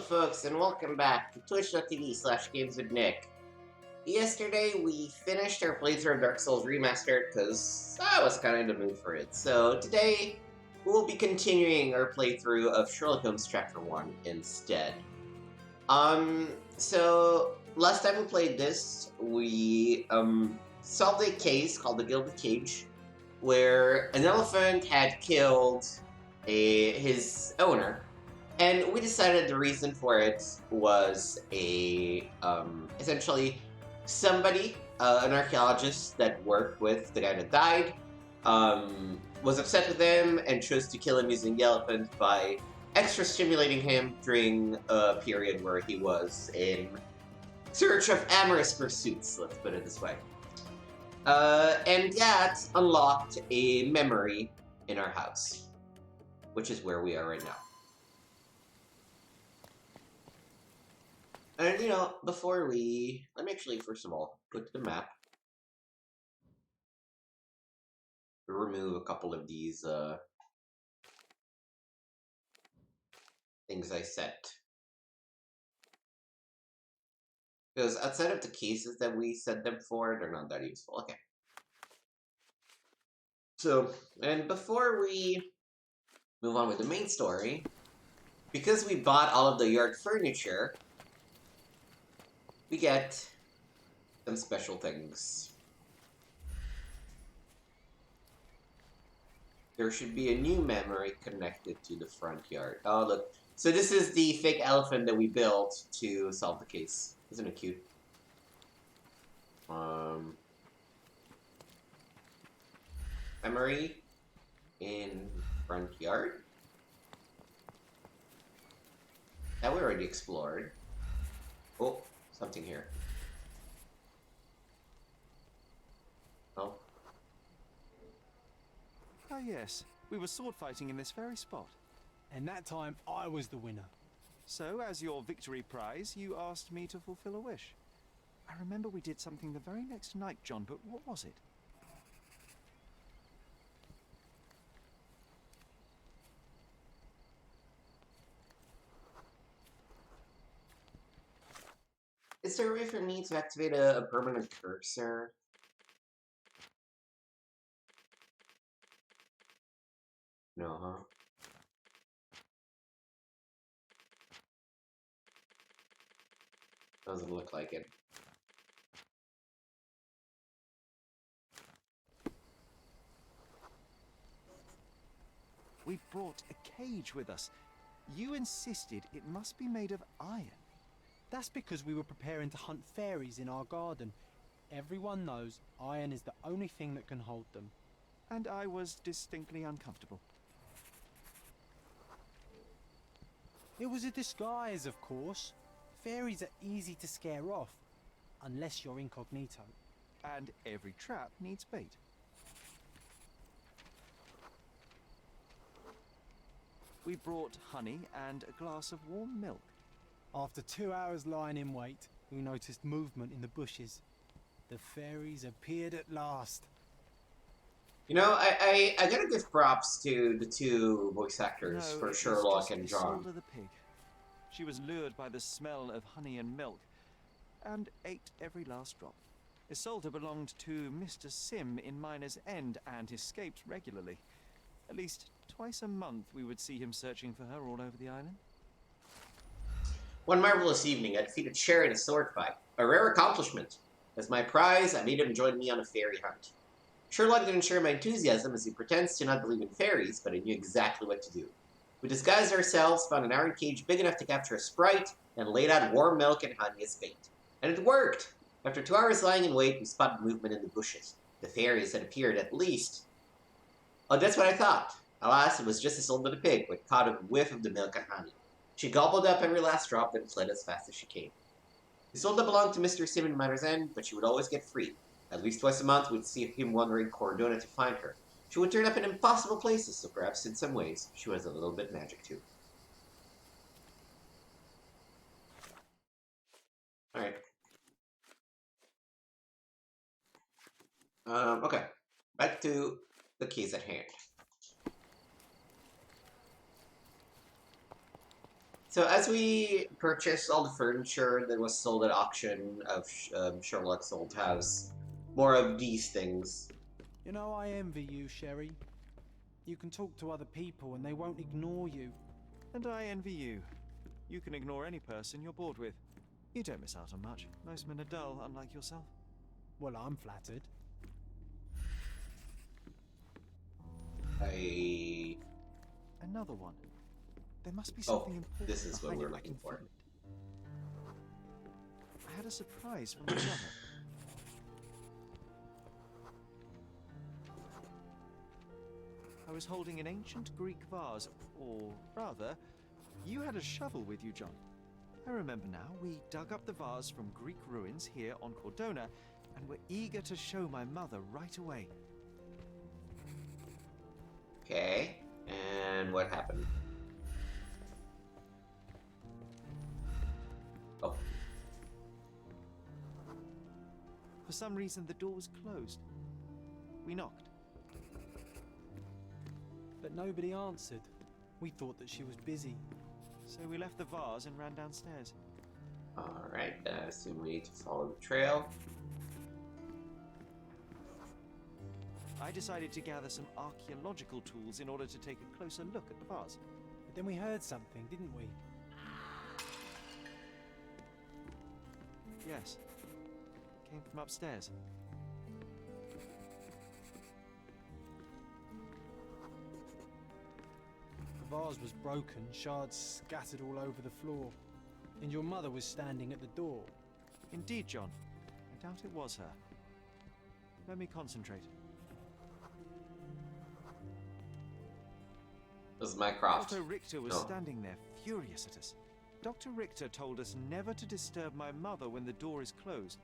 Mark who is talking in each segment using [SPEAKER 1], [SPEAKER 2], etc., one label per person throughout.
[SPEAKER 1] folks, and welcome back to twitch.tv/gameswithnick. Yesterday, we finished our playthrough of Dark Souls Remastered, because I was kind of in the mood for it. So today, we'll be continuing our playthrough of Sherlock Holmes Chapter 1 instead. So last time we played this, we, solved a case called the Gilded Cage, where an elephant had killed his owner. And we decided the reason for it was essentially somebody, an archaeologist that worked with the guy that died, was upset with him and chose to kill him using the elephant by extra stimulating him during a period where he was in search of amorous pursuits, let's put it this way. And that unlocked a memory in our house, which is where we are right now. And, before let me actually, first of all, go to the map. Remove a couple of these, things I set. Because outside of the cases that we set them for, they're not that useful. Okay. So, and before we move on with the main story, because we bought all of the yard furniture, we get some special things. There should be a new memory connected to the front yard. Oh, look. So this is the fake elephant that we built to solve the case. Isn't it cute? Memory in front yard? That we already explored. Oh, something here. Oh.
[SPEAKER 2] Oh yes, we were sword fighting in this very spot.
[SPEAKER 3] And that time I was the winner.
[SPEAKER 2] So, as your victory prize, you asked me to fulfill a wish. I remember we did something the very next night, John, but what was it?
[SPEAKER 1] Is there a way for me to activate a permanent cursor? No, huh? Doesn't look like it.
[SPEAKER 2] We brought a cage with us. You insisted it must be made of iron.
[SPEAKER 3] That's because we were preparing to hunt fairies in our garden. Everyone knows iron is the only thing that can hold them.
[SPEAKER 2] And I was distinctly uncomfortable.
[SPEAKER 3] It was a disguise, of course. Fairies are easy to scare off, unless you're incognito.
[SPEAKER 2] And every trap needs bait. We brought honey and a glass of warm milk.
[SPEAKER 3] After 2 hours lying in wait, we noticed movement in the bushes. The fairies appeared at last.
[SPEAKER 1] I gotta give props to the two voice actors for Sherlock and John.
[SPEAKER 2] Isolde the pig. She was lured by the smell of honey and milk, and ate every last drop. Isolde belonged to Mr. Sim in Miner's End and escaped regularly. At least twice a month we would see him searching for her all over the island.
[SPEAKER 1] One marvelous evening, I defeated Cher in a sword fight. A rare accomplishment. As my prize, I made him join me on a fairy hunt. Sherlock didn't share my enthusiasm as he pretends to not believe in fairies, but I knew exactly what to do. We disguised ourselves, found an iron cage big enough to capture a sprite, and laid out warm milk and honey as bait. And it worked! After 2 hours lying in wait, we spotted movement in the bushes. The fairies had appeared at least. Oh, that's what I thought. Alas, it was just Isolde the pig, who had caught a whiff of the milk and honey. She gobbled up every last drop, then fled as fast as she came. Isolde belonged to Mr. Sim in Miner's End, but she would always get free. At least twice a month, we'd see him wandering Cordona to find her. She would turn up in impossible places, so perhaps in some ways, she was a little bit magic too. Alright. Okay. Back to the case at hand. So as we purchased all the furniture that was sold at auction of Sherlock's old house, more of these things.
[SPEAKER 3] You know, I envy you, Sherry. You can talk to other people and they won't ignore you.
[SPEAKER 2] And I envy you. You can ignore any person you're bored with. You don't miss out on much. Most men are dull, unlike yourself.
[SPEAKER 3] Well, I'm flattered.
[SPEAKER 2] Another one. There must be
[SPEAKER 1] Oh,
[SPEAKER 2] something important
[SPEAKER 1] this is what
[SPEAKER 2] behind
[SPEAKER 1] we're
[SPEAKER 2] it. I
[SPEAKER 1] looking
[SPEAKER 2] can
[SPEAKER 1] for.
[SPEAKER 2] feel it. I had a surprise from my mother. I was holding an ancient Greek vase, or rather, you had a shovel with you, John. I remember now, we dug up the vase from Greek ruins here on Cordona, and were eager to show my mother right away.
[SPEAKER 1] Okay, and what happened? Oh,
[SPEAKER 2] For some reason, the door was closed. We knocked.
[SPEAKER 3] But nobody answered. We thought that she was busy.
[SPEAKER 2] So we left the vase and ran downstairs.
[SPEAKER 1] alright, I assume we need to follow the trail.
[SPEAKER 2] I decided to gather some archaeological tools in order to take a closer look at the vase.
[SPEAKER 3] But then we heard something, didn't we?
[SPEAKER 2] Yes. It came from upstairs.
[SPEAKER 3] The vase was broken, shards scattered all over the floor. And your mother was standing at the door.
[SPEAKER 2] Indeed, John. I doubt it was her. Let me concentrate.
[SPEAKER 1] This is Mycroft.
[SPEAKER 2] Dr. Richter was
[SPEAKER 1] Oh.
[SPEAKER 2] standing there, furious at us. Dr. Richter told us never to disturb my mother when the door is closed.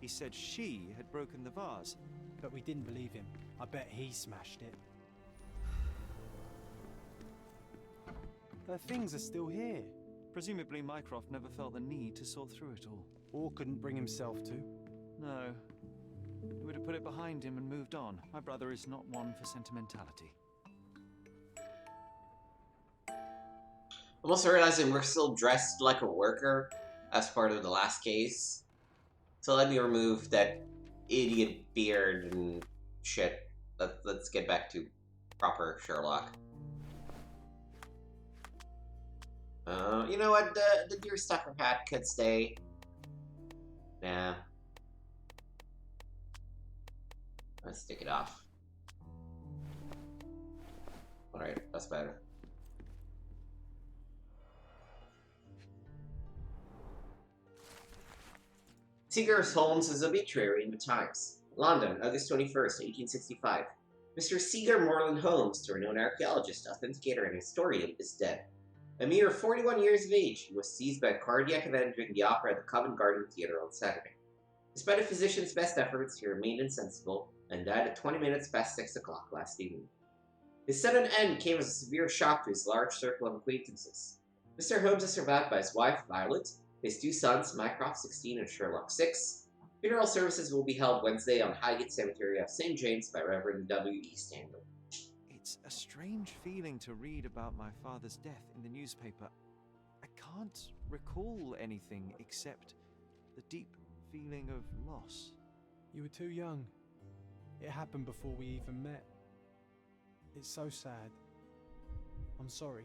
[SPEAKER 2] He said she had broken the vase.
[SPEAKER 3] But we didn't believe him. I bet he smashed it. Her things are still here.
[SPEAKER 2] Presumably, Mycroft never felt the need to sort through it all.
[SPEAKER 3] Or couldn't bring himself to.
[SPEAKER 2] No. He would have put it behind him and moved on. My brother is not one for sentimentality.
[SPEAKER 1] I'm also realizing we're still dressed like a worker as part of the last case. So let me remove that idiot beard and shit. Let's get back to proper Sherlock. You know what? The deerstalker hat could stay. Nah. Let's take it off. Alright, that's better. Seeger's Holmes' obituary in the Times. London, August 21st, 1865. Mr. Seeger Moreland Holmes, the renowned archaeologist, authenticator, and historian, is dead. A mere 41 years of age, he was seized by a cardiac event during the opera at the Covent Garden Theatre on Saturday. Despite a physician's best efforts, he remained insensible and died at 20 minutes past 6 o'clock last evening. His sudden end came as a severe shock to his large circle of acquaintances. Mr. Holmes is survived by his wife, Violet, his two sons, Mycroft 16 and Sherlock 6. Funeral services will be held Wednesday on Highgate Cemetery of St. James by Reverend W. E. Stanley.
[SPEAKER 2] It's a strange feeling to read about my father's death in the newspaper. I can't recall anything except the deep feeling of loss.
[SPEAKER 3] You were too young. It happened before we even met. It's so sad. I'm sorry.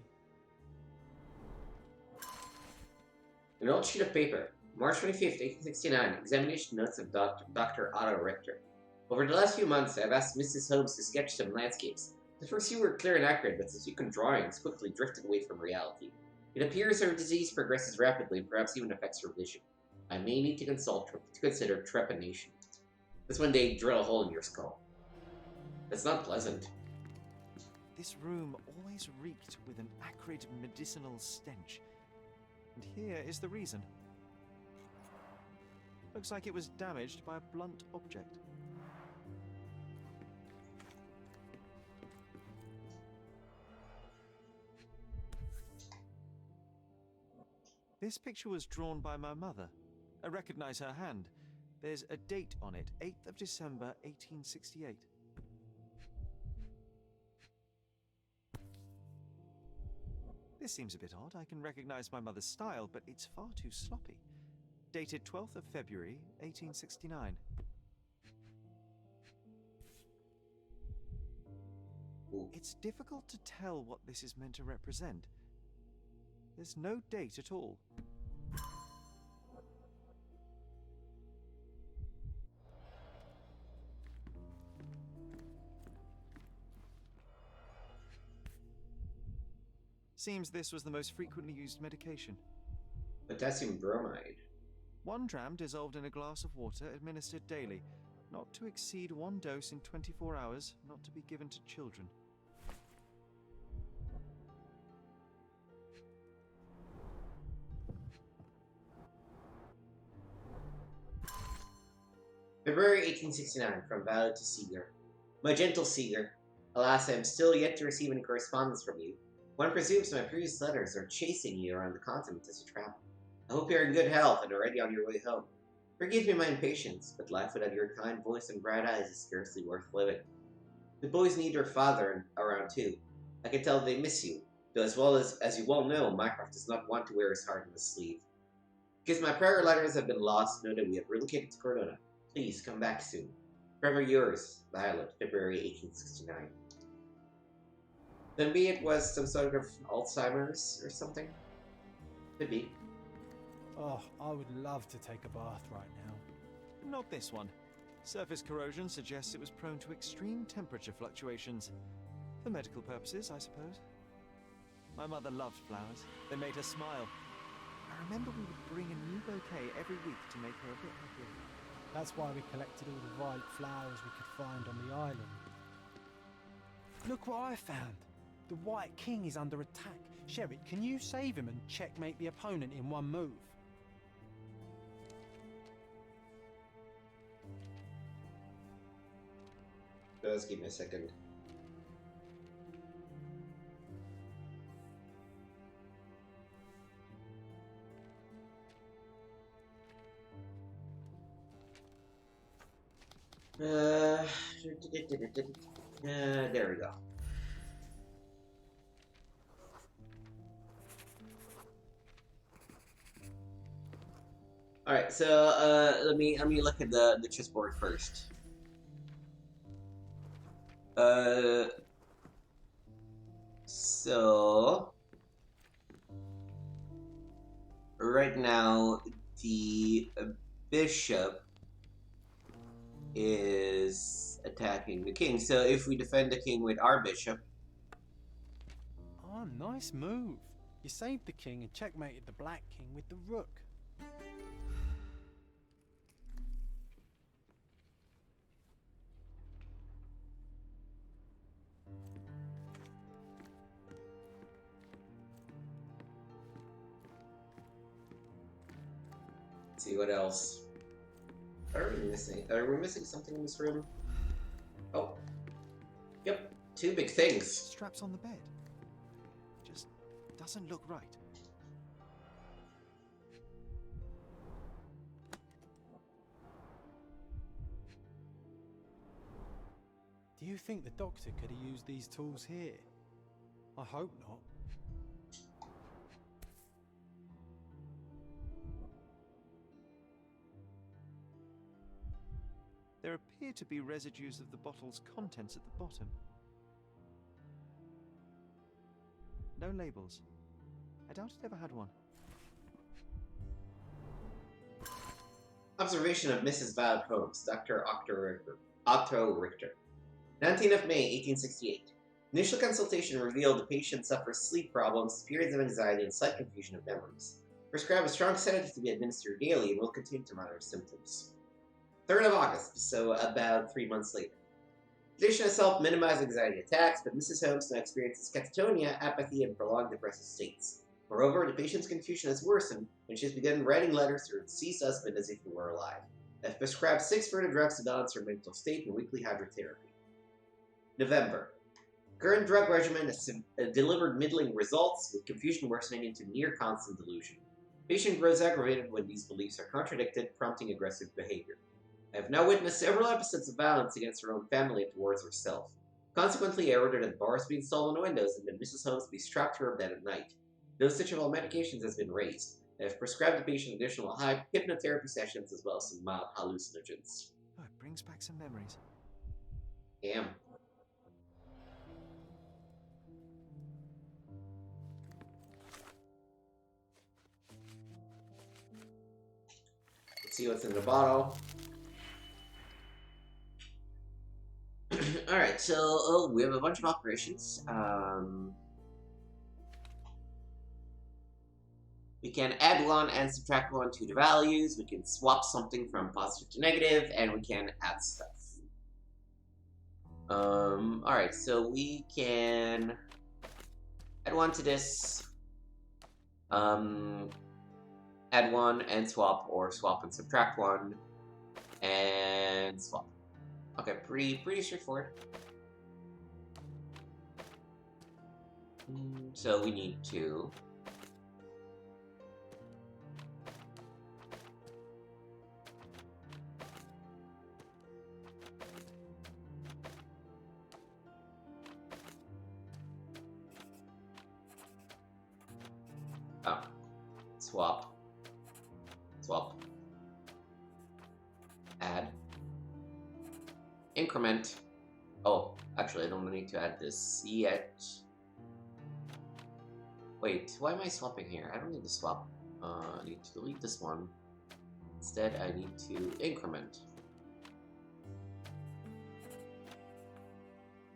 [SPEAKER 1] An old sheet of paper. March 25th, 1869. Examination notes of Dr. Otto Richter. Over the last few months, I have asked Mrs. Holmes to sketch some landscapes. The first few were clear and accurate, but subsequent drawings quickly drifted away from reality. It appears her disease progresses rapidly and perhaps even affects her vision. I may need to consider trepanation. That's when they drill a hole in your skull. That's not pleasant.
[SPEAKER 2] This room always reeked with an acrid medicinal stench. And here is the reason. Looks like it was damaged by a blunt object. This picture was drawn by my mother. I recognize her hand. There's a date on it, 8th of December, 1868. This seems a bit odd. I can recognize my mother's style, but it's far too sloppy. Dated 12th of February, 1869.
[SPEAKER 1] Ooh.
[SPEAKER 2] It's difficult to tell what this is meant to represent. There's no date at all. Seems this was the most frequently used medication.
[SPEAKER 1] Potassium bromide.
[SPEAKER 2] 1 dram dissolved in a glass of water, administered daily. Not to exceed 1 dose in 24 hours, not to be given to children.
[SPEAKER 1] February 1869, from Valet to Seeger. My gentle Seeger, alas, I am still yet to receive any correspondence from you. One presumes my previous letters are chasing you around the continent as you travel. I hope you are in good health and are ready on your way home. Forgive me my impatience, but life without your kind voice and bright eyes is scarcely worth living. The boys need their father around too. I can tell they miss you, though as you well know, Mycroft does not want to wear his heart on his sleeve. Because my prior letters have been lost, know that we have relocated to Corona. Please come back soon. Forever yours, Violet, February 1869. Then maybe it was some sort of Alzheimer's or something? Could be.
[SPEAKER 3] Oh, I would love to take a bath right now.
[SPEAKER 2] Not this one. Surface corrosion suggests it was prone to extreme temperature fluctuations. For medical purposes, I suppose. My mother loved flowers. They made her smile. I remember we would bring a new bouquet every week to make her a bit happier.
[SPEAKER 3] That's why we collected all the violet flowers we could find on the island. Look what I found! The White King is under attack. Sherry, can you save him and checkmate the opponent in one move?
[SPEAKER 1] Just give me a second. There we go. All right, so let me look at the chessboard first. So right now the bishop is attacking the king. So if we defend the king with our bishop,
[SPEAKER 3] Oh, nice move. You saved the king and checkmated the Black King with the rook.
[SPEAKER 1] let's see what else. Are we missing? Are we missing something in this room? Oh, yep, 2 big things.
[SPEAKER 2] Straps on the bed. Just doesn't look right.
[SPEAKER 3] Do you think the doctor could have used these tools here? I hope not.
[SPEAKER 2] There appear to be residues of the bottle's contents at the bottom. No labels. I doubt it ever had one.
[SPEAKER 1] Observation of Mrs. Violet Holmes, Dr. Otto Richter. 19th of May, 1868. Initial consultation revealed the patient suffers sleep problems, periods of anxiety, and slight confusion of memories. Prescribed a strong sedative to be administered daily and will continue to monitor symptoms. 3rd of August, so about 3 months later. Physician has helped minimize anxiety attacks, but Mrs. Holmes now experiences catatonia, apathy, and prolonged depressive states. Moreover, the patient's confusion has worsened, and she has begun writing letters to her deceased husband as if he were alive. I have prescribed 6 further drugs to balance her mental state and weekly hydrotherapy. November. Current drug regimen has delivered middling results, with confusion worsening into near constant delusion. Patient grows aggravated when these beliefs are contradicted, prompting aggressive behavior. I have now witnessed several episodes of violence against her own family and towards herself. Consequently, I ordered that bars be installed on the windows and that Mrs. Holmes be strapped to her bed at night. Dosage of all medications has been raised. I have prescribed the patient additional hypnotherapy sessions as well as some mild hallucinogens.
[SPEAKER 2] Oh, it brings back some memories.
[SPEAKER 1] Damn. Let's see what's in the bottle. Alright, so we have a bunch of operations. We can add one and subtract one to the values. We can swap something from positive to negative, and we can add stuff. Alright, so we can add one to this. Add one and swap, or swap and subtract one, and swap. Okay, pretty straightforward. So we need to swap, swap, add, increment. Oh, actually, I don't need to add this yet. Wait, why am I swapping here? I don't need to swap. I need to delete this one. Instead, I need to increment.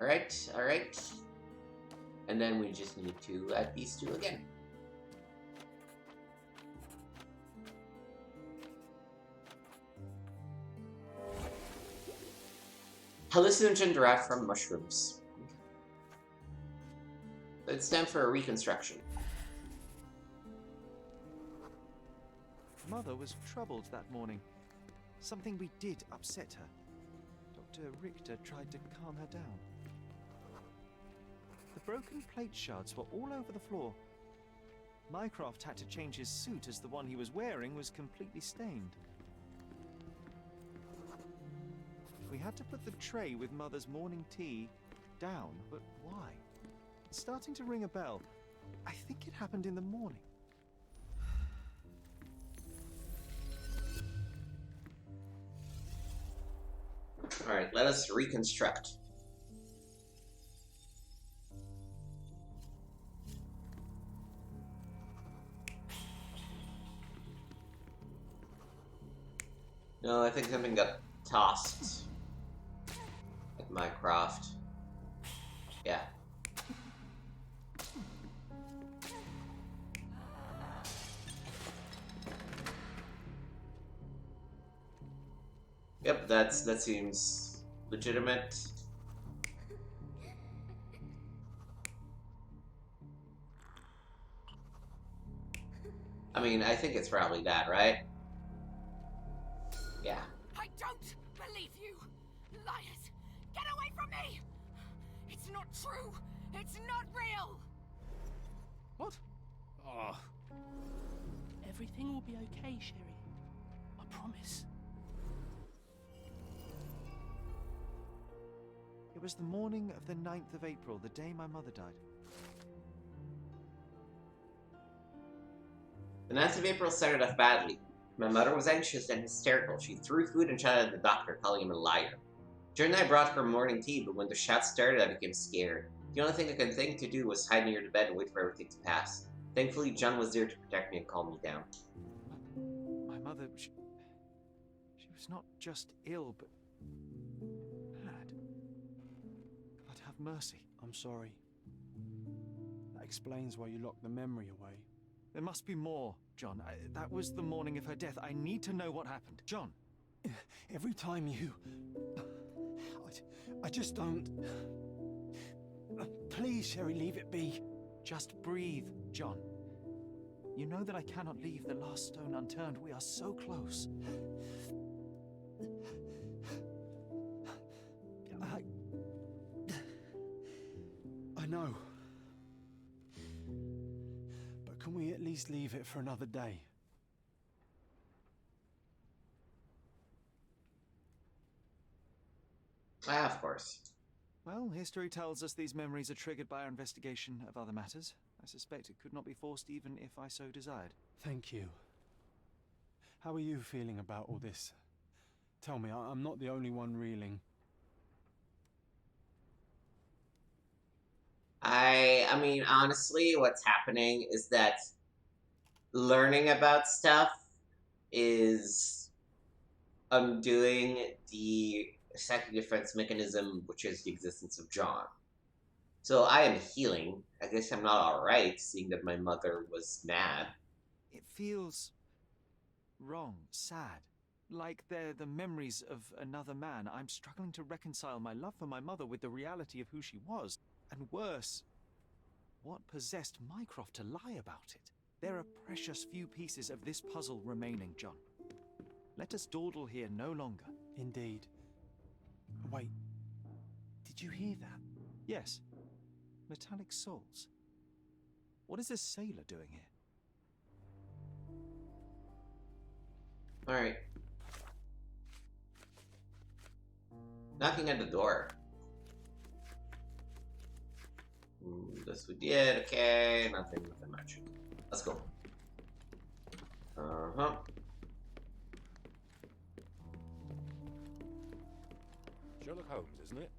[SPEAKER 1] Alright, alright. And then we just need to add these two again. Hallucinogen derived from mushrooms. It's time for a reconstruction.
[SPEAKER 2] Mother was troubled that morning. Something we did upset her. Dr. Richter tried to calm her down. The broken plate shards were all over the floor. Mycroft had to change his suit as the one he was wearing was completely stained. We had to put the tray with Mother's morning tea down, but why? It's starting to ring a bell. I think it happened in the morning.
[SPEAKER 1] Alright, let us reconstruct. No, I think something got tossed at Mycroft. Yeah. Yep, that seems legitimate. I mean, I think it's probably that, right? Yeah.
[SPEAKER 4] I don't believe you! Liars! Get away from me! It's not true! It's not real!
[SPEAKER 2] What? Oh.
[SPEAKER 5] Everything will be okay, Sherry. I promise.
[SPEAKER 2] It was the morning of the 9th of April, the day my mother died.
[SPEAKER 1] The 9th of April started off badly. My mother was anxious and hysterical. She threw food and shouted at the doctor, calling him a liar. During the night I brought her morning tea, but when the shouts started, I became scared. The only thing I could think to do was hide near the bed and wait for everything to pass. Thankfully, John was there to protect me and calm me down.
[SPEAKER 2] My mother, she was not just ill, but mad. God have mercy.
[SPEAKER 3] I'm sorry. That explains why you locked the memory away.
[SPEAKER 2] There must be more, John. That was the morning of her death. I need to know what happened. John!
[SPEAKER 3] Every time you... I just don't... Please, Sherry, leave it be.
[SPEAKER 2] Just breathe, John. You know that I cannot leave the last stone unturned. We are so close.
[SPEAKER 3] I know. But can we at least leave it for another day?
[SPEAKER 1] Ah, of course.
[SPEAKER 2] Well, history tells us these memories are triggered by our investigation of other matters. I suspect it could not be forced even if I so desired.
[SPEAKER 3] Thank you. How are you feeling about all this? Tell me, I'm not the only one reeling.
[SPEAKER 1] I mean, honestly, what's happening is that learning about stuff is undoing the psychic defense mechanism, which is the existence of John. So I am healing. I guess I'm not alright, seeing that my mother was mad.
[SPEAKER 2] It feels wrong, sad. Like they're the memories of another man. I'm struggling to reconcile my love for my mother with the reality of who she was. And worse, what possessed Mycroft to lie about it? There are precious few pieces of this puzzle remaining, John. Let us dawdle here no longer.
[SPEAKER 3] Indeed. Wait, did you hear that?
[SPEAKER 2] Yes, metallic souls. What is this sailor doing here?
[SPEAKER 1] Alright. Knocking at the door. This we did, okay. Nothing much. Let's go. Uh-huh.
[SPEAKER 6] Sherlock Holmes, isn't it?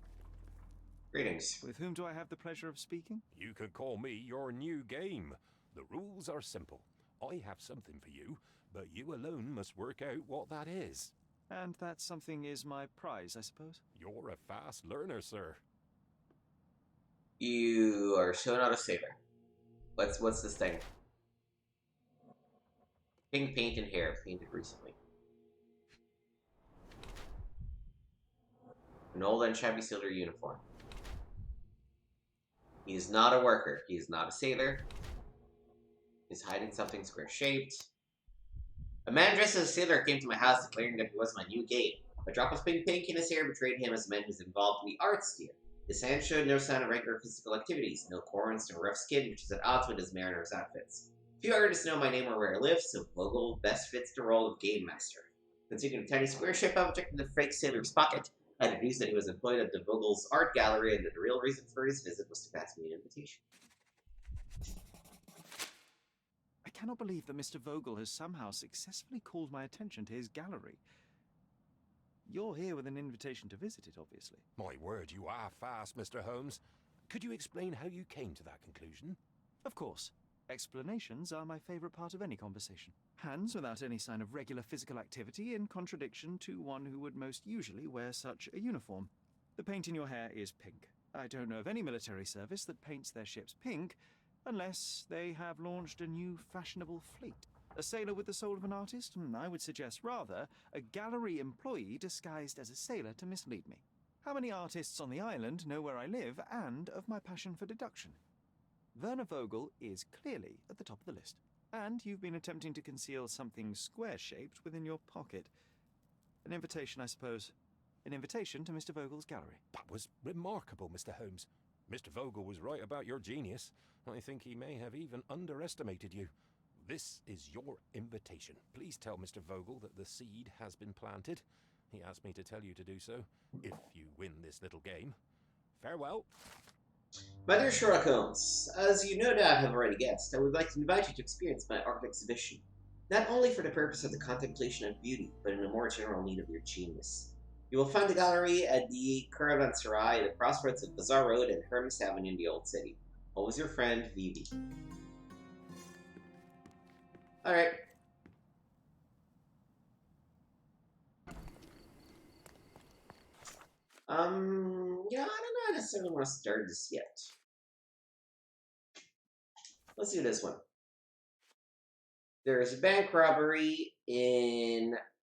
[SPEAKER 1] Greetings.
[SPEAKER 2] With whom do I have the pleasure of speaking?
[SPEAKER 6] You could call me your new game. The rules are simple. I have something for you, but you alone must work out what that is.
[SPEAKER 2] And that something is my prize, I suppose?
[SPEAKER 6] You're a fast learner, sir.
[SPEAKER 1] You are so not a sailor. What's this thing? Pink paint and hair, painted recently. An old and shabby sailor uniform. He is not a worker. He is not a sailor. He's hiding something square-shaped. A man dressed as a sailor came to my house declaring that he was my new game. A drop of pink paint in his hair betrayed him as a man who's involved in the arts here. His hands showed no sign of regular physical activities, no corns, no rough skin, which is at odds with his mariner's outfits. Few artists know my name or where I live, so Vogel best fits the role of game master. Considering a tiny square-shaped object in the fake sailor's pocket, I deduced that he was employed at the Vogel's art gallery and that the real reason for his visit was to pass me an invitation.
[SPEAKER 2] I cannot believe that Mr. Vogel has somehow successfully called my attention to his gallery. You're here with an invitation to visit it, obviously.
[SPEAKER 6] My word, you are fast, Mr. Holmes. Could you explain how you came to that conclusion?
[SPEAKER 2] Of course. Explanations are my favorite part of any conversation. Hands without any sign of regular physical activity, in contradiction to one who would most usually wear such a uniform. The paint in your hair is pink. I don't know of any military service that paints their ships pink, unless they have launched a new fashionable fleet. A sailor with the soul of an artist? I would suggest rather a gallery employee disguised as a sailor to mislead me. How many artists on the island know where I live and of my passion for deduction? Werner Vogel is clearly at the top of the list. And you've been attempting to conceal something square-shaped within your pocket. An invitation, I suppose. An invitation to Mr. Vogel's gallery.
[SPEAKER 6] That was remarkable, Mr. Holmes. Mr. Vogel was right about your genius. I think he may have even underestimated you. This is your invitation. Please tell Mr. Vogel that the seed has been planted. He asked me to tell you to do so, if you win this little game. Farewell.
[SPEAKER 1] My dear Sherlock Holmes, as you no doubt have already guessed, I would like to invite you to experience my art exhibition, not only for the purpose of the contemplation of beauty, but in a more general need of your genius. You will find the gallery at the Caravanserai at the crossroads of Bazaar Road and Hermes Avenue in the Old City. Always your friend, Vivi. Alright. Yeah, I don't know if I necessarily want to start this yet. Let's do this one. There is a bank robbery in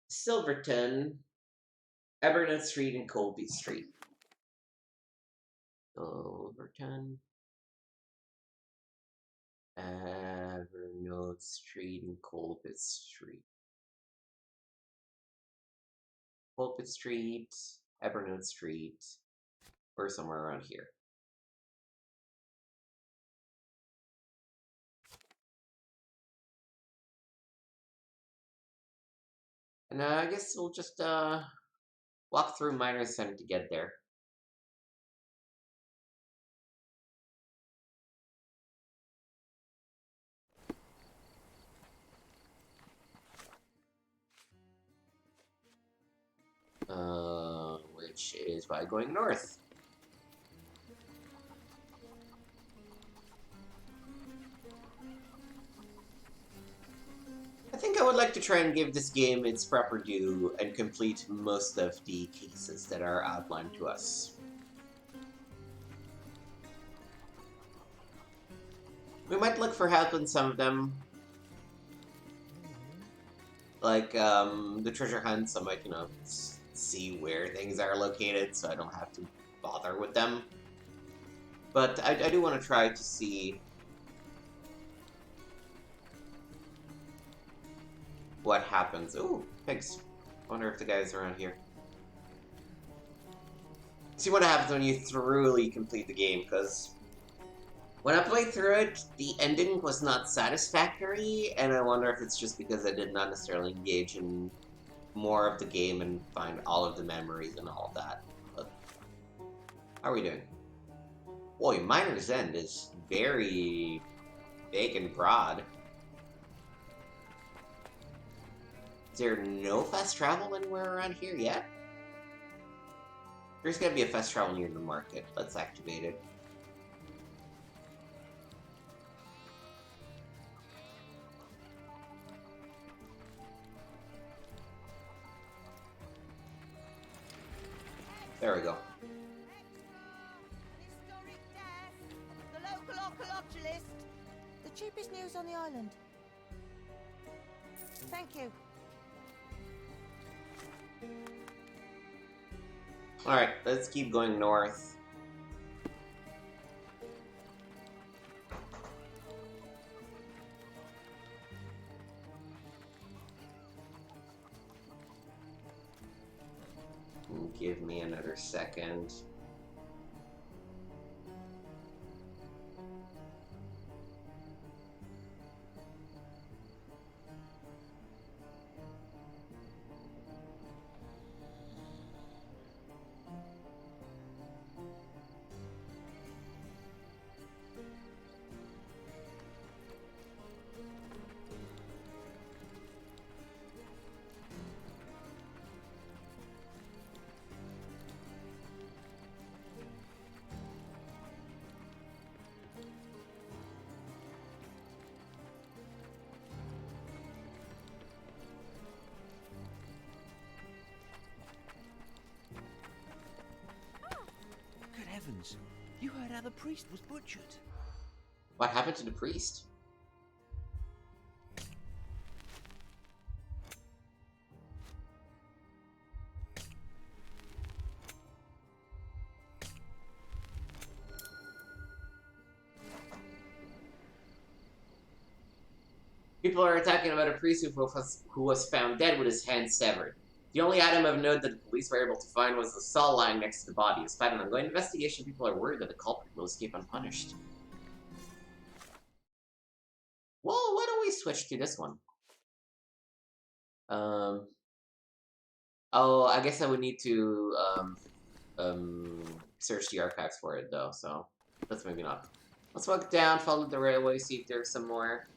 [SPEAKER 1] Silverton, Evernote Street, and Colby Street. Silverton, Evernote Street, and Colby Street. Colby Street, Evernote Street, or somewhere around here. And I guess we'll just walk through Minor Center to get there. which is by going north. I think I would like to try and give this game its proper due and complete most of the cases that are outlined to us. We might look for help in some of them. Like, the treasure hunts, I might, see where things are located so I don't have to bother with them. But I do want to try to see what happens. Ooh, pigs. Wonder if the guy's around here. See what happens when you thoroughly complete the game, because when I played through it, the ending was not satisfactory, and I wonder if it's just because I did not necessarily engage in more of the game and find all of the memories and all of that. But how are we doing? Boy, Miner's End is very big and broad. Is there no fast travel anywhere around here yet? There's gotta be a fast travel near the market. Let's activate it. There we go.
[SPEAKER 7] Historic death. The local archaeologist. The cheapest news on the island. Thank you.
[SPEAKER 1] Alright, let's keep going north. Give me another second.
[SPEAKER 8] Good heavens! You heard how the priest was butchered.
[SPEAKER 1] What happened to the priest? People are talking about a priest who was found dead with his hand severed. The only item of note that the police were able to find was the saw lying next to the body. Despite an ongoing investigation, people are worried that the culprit will escape unpunished. Well, why don't we switch to this one? Oh, I guess I would need to, search the archives for it, though, so let's maybe not. Let's walk down, follow the railway, see if there's some more.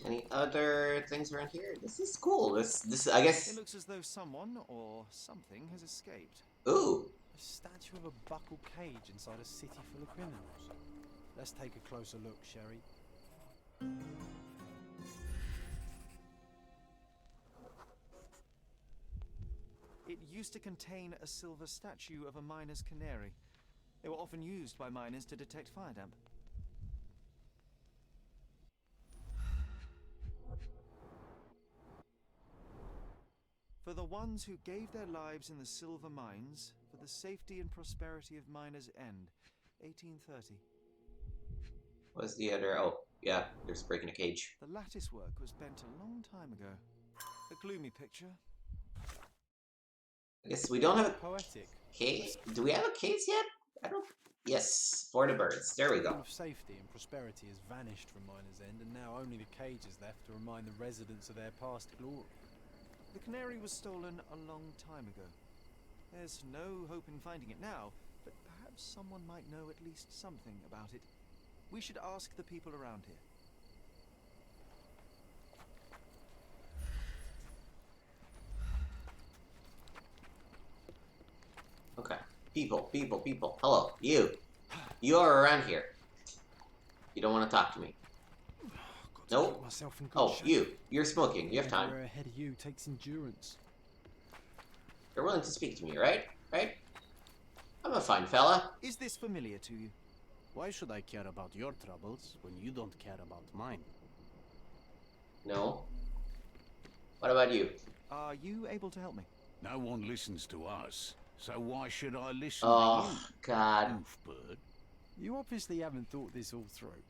[SPEAKER 1] Any other things around here? This is cool. This I guess.
[SPEAKER 2] It looks as though someone or something has escaped.
[SPEAKER 1] Ooh.
[SPEAKER 3] A statue of a buckled cage inside a city full of criminals. Let's take a closer look, Sherry.
[SPEAKER 2] It used to contain a silver statue of a miner's canary. They were often used by miners to detect fire damp. For the ones who gave their lives in the silver mines, for the safety and prosperity of Miners' End, 1830.
[SPEAKER 1] What's the other? Oh, yeah, there's breaking a cage.
[SPEAKER 2] The lattice work was bent a long time ago. A gloomy picture.
[SPEAKER 1] I guess we don't have a
[SPEAKER 3] Poetic.
[SPEAKER 1] case. Do we have a case yet? I don't. Yes, for the birds. There we
[SPEAKER 3] The
[SPEAKER 1] go.
[SPEAKER 3] symbol of safety and prosperity has vanished from Miner's End, and now only the cage is left to remind the residents of their past glory.
[SPEAKER 2] The canary was stolen a long time ago. There's no hope in finding it now, but perhaps someone might know at least something about it. We should ask the people around here.
[SPEAKER 1] Okay. People. Hello, you. You are around here. You don't want to talk to me.
[SPEAKER 3] Got to
[SPEAKER 1] Nope.
[SPEAKER 3] keep myself in good
[SPEAKER 1] Oh,
[SPEAKER 3] shape.
[SPEAKER 1] you. You're smoking. You have time.
[SPEAKER 3] Everywhere ahead of you takes endurance.
[SPEAKER 1] You're willing to speak to me, right? Right? I'm a fine fella.
[SPEAKER 2] Is this familiar to you?
[SPEAKER 8] Why should I care about your troubles when you don't care about mine?
[SPEAKER 1] No. What about you?
[SPEAKER 2] Are you able to help me?
[SPEAKER 9] No one listens to us, so why should I listen to
[SPEAKER 1] Oh,
[SPEAKER 9] you,
[SPEAKER 1] God.
[SPEAKER 9] goofbird?
[SPEAKER 3] You obviously haven't thought this all through.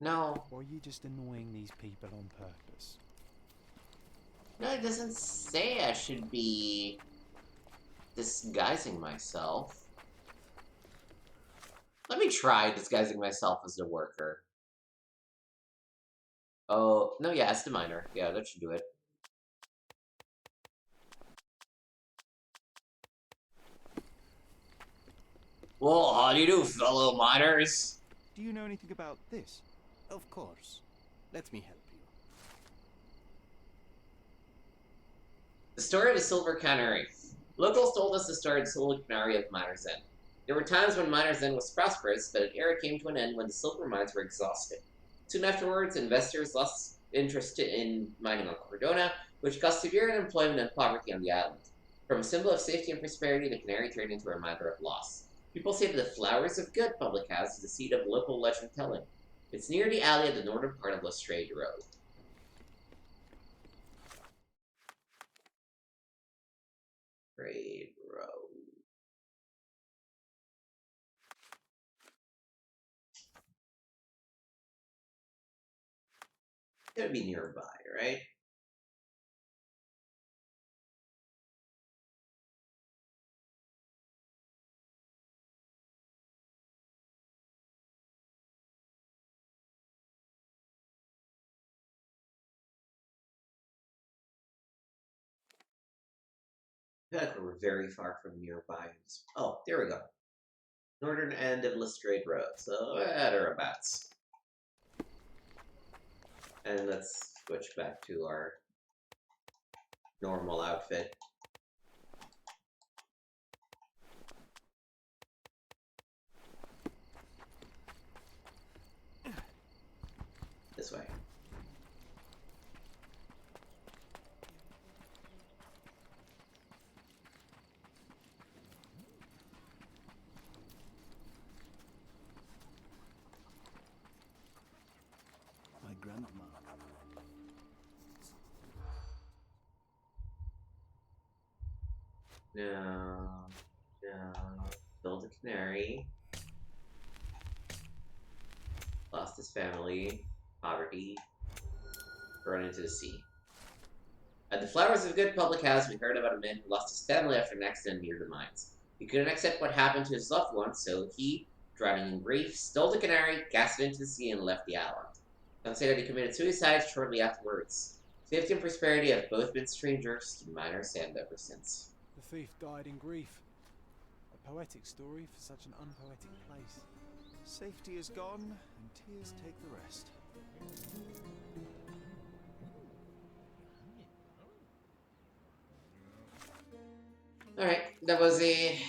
[SPEAKER 1] No.
[SPEAKER 3] Or are you just annoying these people on purpose?
[SPEAKER 1] No, it doesn't say I should be disguising myself. Let me try disguising myself as the worker. Oh, no, yeah, it's the miner. Yeah, that should do it. Well, how do you do, fellow miners?
[SPEAKER 2] Do you know anything about this?
[SPEAKER 8] Of course. Let me help you.
[SPEAKER 1] The story of the Silver Canary. Locals told us the story of the Silver Canary of Miner's End. There were times when Miner's End was prosperous, but an era came to an end when the silver mines were exhausted. Soon afterwards, investors lost interest in mining on Cordona, which caused severe unemployment and poverty on the island. From a symbol of safety and prosperity, the canary turned into a reminder of loss. People say that the Flowers of Good public house is the seat of local legend telling. It's near the alley at the northern part of Lestrade Road. Lestrade Road. Gotta be nearby, right? I feel like we're very far from nearby. Oh, there we go. Northern end of Lestrade Road, so thereabouts. And let's switch back to our normal outfit. This way.
[SPEAKER 8] My grandma.
[SPEAKER 1] No. Build a canary. Lost his family. Poverty. Thrown into the sea. At the Flowers of Good public house, we heard about a man who lost his family after an accident near the mines. He couldn't accept what happened to his loved ones, so he, drowning in grief, stole the canary, cast it into the sea, and left the island. Some say that he committed suicide shortly afterwards. Safety and prosperity have both been strangers to Miner's End ever since.
[SPEAKER 3] The thief died in grief. A poetic story for such an unpoetic place.
[SPEAKER 2] Safety is gone, and tears take the rest.
[SPEAKER 1] Alright, that was a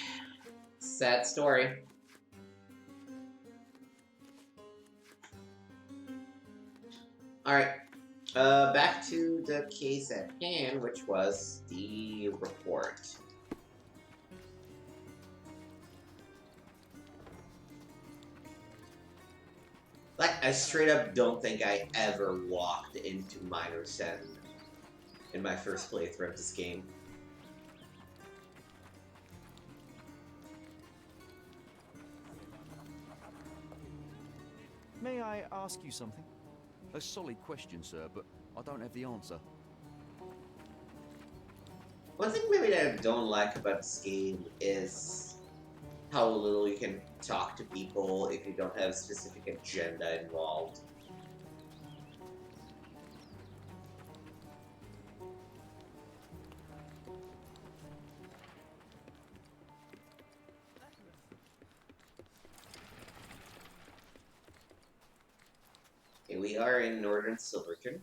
[SPEAKER 1] sad story. Alright, back to the case at hand, which was the report. Like, I straight up don't think I ever walked into Miner's End in my first playthrough of this game.
[SPEAKER 2] May I ask you something?
[SPEAKER 8] A solid question, sir, but I don't have the answer.
[SPEAKER 1] One thing maybe that I don't like about this game is how little you can talk to people if you don't have a specific agenda involved. Okay, we are in Northern Silverton.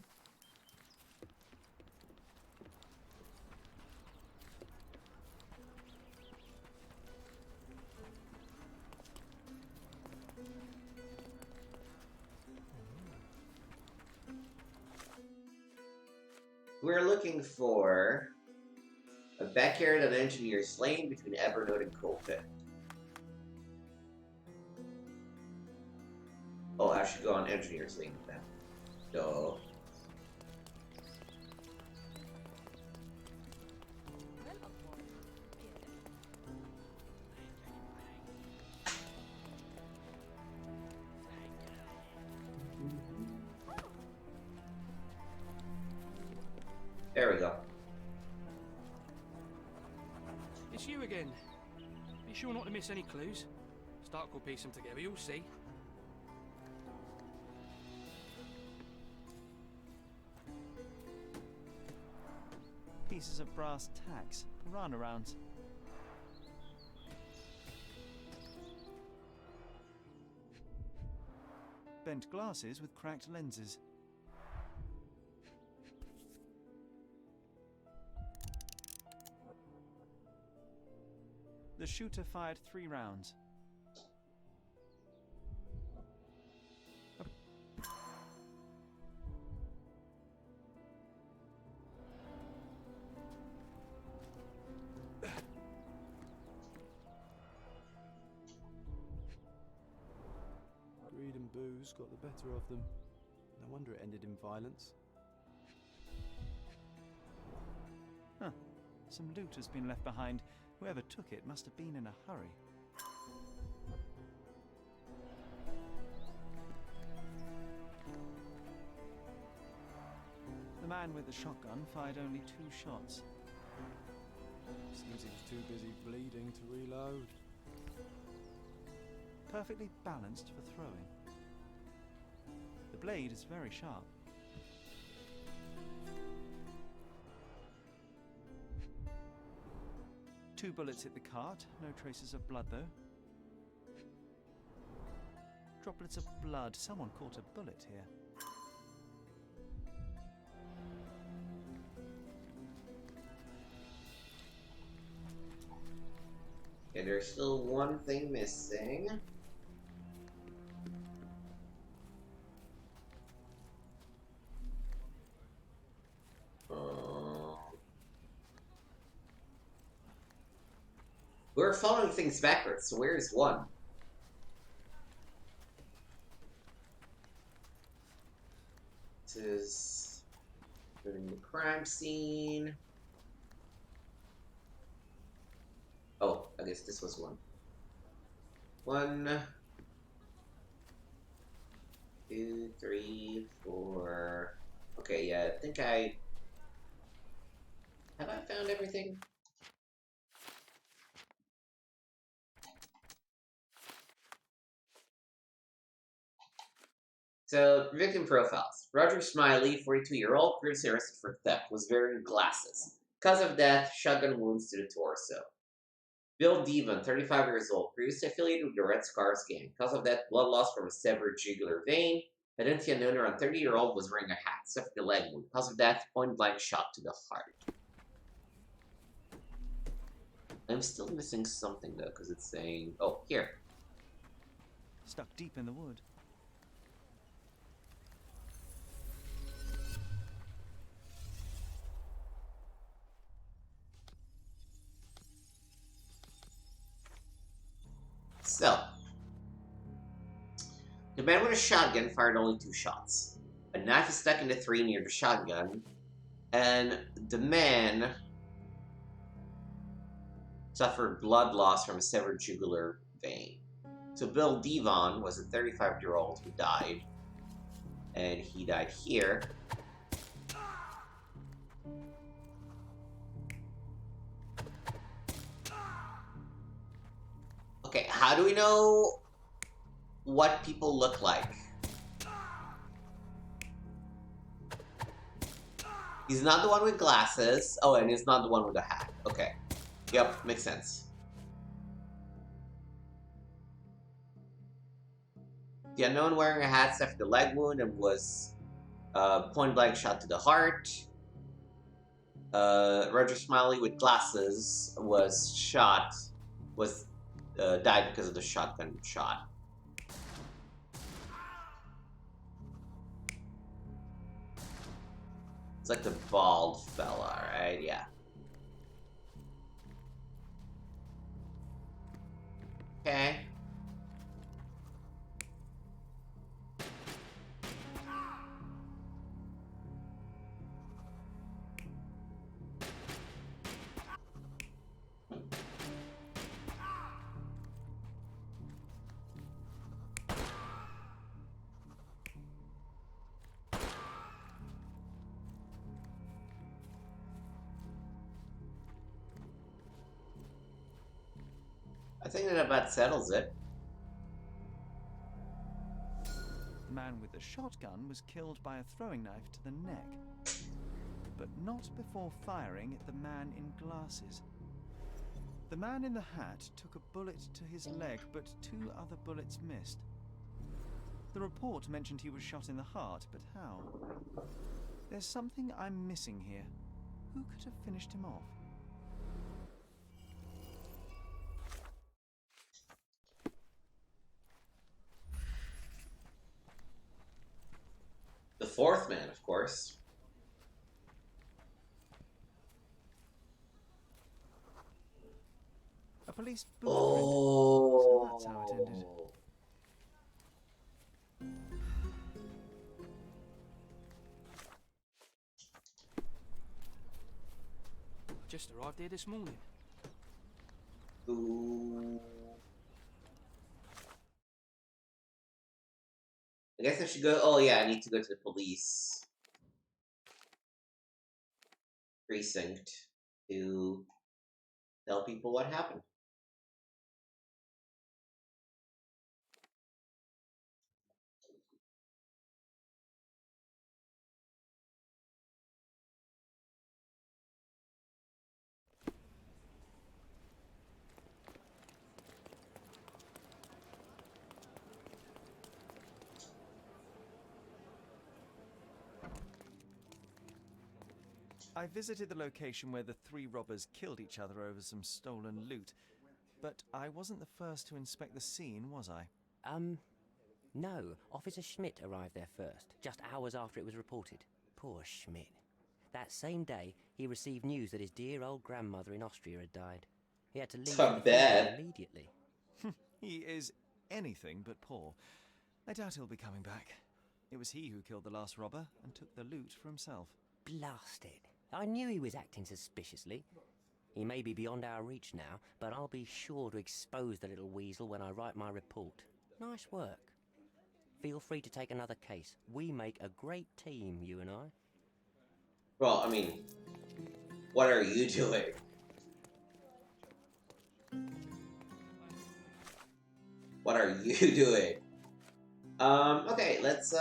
[SPEAKER 1] We're looking for a backyard on Engineer's Lane between Evernote and Coalpit. Oh, I should go on Engineer's Lane then. Duh. There we go.
[SPEAKER 10] It's you again. Be sure not to miss any clues. Stark will piece them together, you'll see.
[SPEAKER 2] Pieces of brass tacks, piranha rounds. Bent glasses with cracked lenses. The shooter fired 3 rounds.
[SPEAKER 3] Greed and booze got the better of them. No wonder it ended in violence.
[SPEAKER 2] Huh. Some loot has been left behind. Whoever took it must have been in a hurry. The man with the shotgun fired only 2 shots.
[SPEAKER 3] Seems he was too busy bleeding to reload.
[SPEAKER 2] Perfectly balanced for throwing. The blade is very sharp. Two bullets hit the cart, no traces of blood though. Droplets of blood, someone caught a bullet here.
[SPEAKER 1] Okay, there's still one thing missing. We're following things backwards, so where's one? This is in the crime scene. Oh, I guess this was one. 1, 2, 3, 4. Okay, yeah, I think have I found everything? So, victim profiles. Roger Smiley, 42-year-old, previously arrested for theft, was wearing glasses. Cause of death, shotgun wounds to the torso. Bill Devon, 35 years old, previously affiliated with the Red Scars gang. Cause of death, blood loss from a severed jugular vein. Identity unknown, around 30-year-old, was wearing a hat, suffered a leg wound. Cause of death, point-blank shot to the heart. I'm still missing something though, because it's saying, oh, here.
[SPEAKER 2] Stuck deep in the wood.
[SPEAKER 1] So, the man with a shotgun fired only 2 shots. A knife is stuck in the 3 near the shotgun, and the man suffered blood loss from a severed jugular vein. So Bill Devon was a 35-year-old who died. And he died here. Okay, how do we know what people look like? He's not the one with glasses. Oh, and he's not the one with the hat. Okay. Yep, makes sense. The unknown wearing a hat suffered a leg wound and was point blank shot to the heart. Roger Smiley with glasses was died because of the shotgun shot. It's like the bald fella, right? Yeah. Okay. I think that about settles it.
[SPEAKER 2] The man with the shotgun was killed by a throwing knife to the neck, but not before firing at the man in glasses. The man in the hat took a bullet to his leg, but 2 other bullets missed. The report mentioned he was shot in the heart, but how? There's something I'm missing here. Who could have finished him off?
[SPEAKER 1] The 4th man, of course.
[SPEAKER 2] A police blueprint.
[SPEAKER 1] Oh.
[SPEAKER 2] So that's how it ended.
[SPEAKER 10] Just arrived here this morning.
[SPEAKER 1] Ooh. I guess I should go. Oh yeah, I need to go to the police precinct to tell people what happened.
[SPEAKER 2] I visited the location where the 3 robbers killed each other over some stolen loot, but I wasn't the first to inspect the scene, was I?
[SPEAKER 11] No. Officer Schmidt arrived there first, just hours after it was reported. Poor Schmidt. That same day, he received news that his dear old grandmother in Austria had died. He had to leave
[SPEAKER 1] Not
[SPEAKER 11] for the
[SPEAKER 1] bad.
[SPEAKER 11] funeral immediately.
[SPEAKER 2] He is anything but poor. I doubt he'll be coming back. It was he who killed the last robber and took the loot for himself.
[SPEAKER 11] Blast it. I knew he was acting suspiciously. He may be beyond our reach now, but I'll be sure to expose the little weasel when I write my report. Nice work. Feel free to take another case. We make a great team, you and I.
[SPEAKER 1] Well, I mean, what are you doing? What are you doing? Okay, let's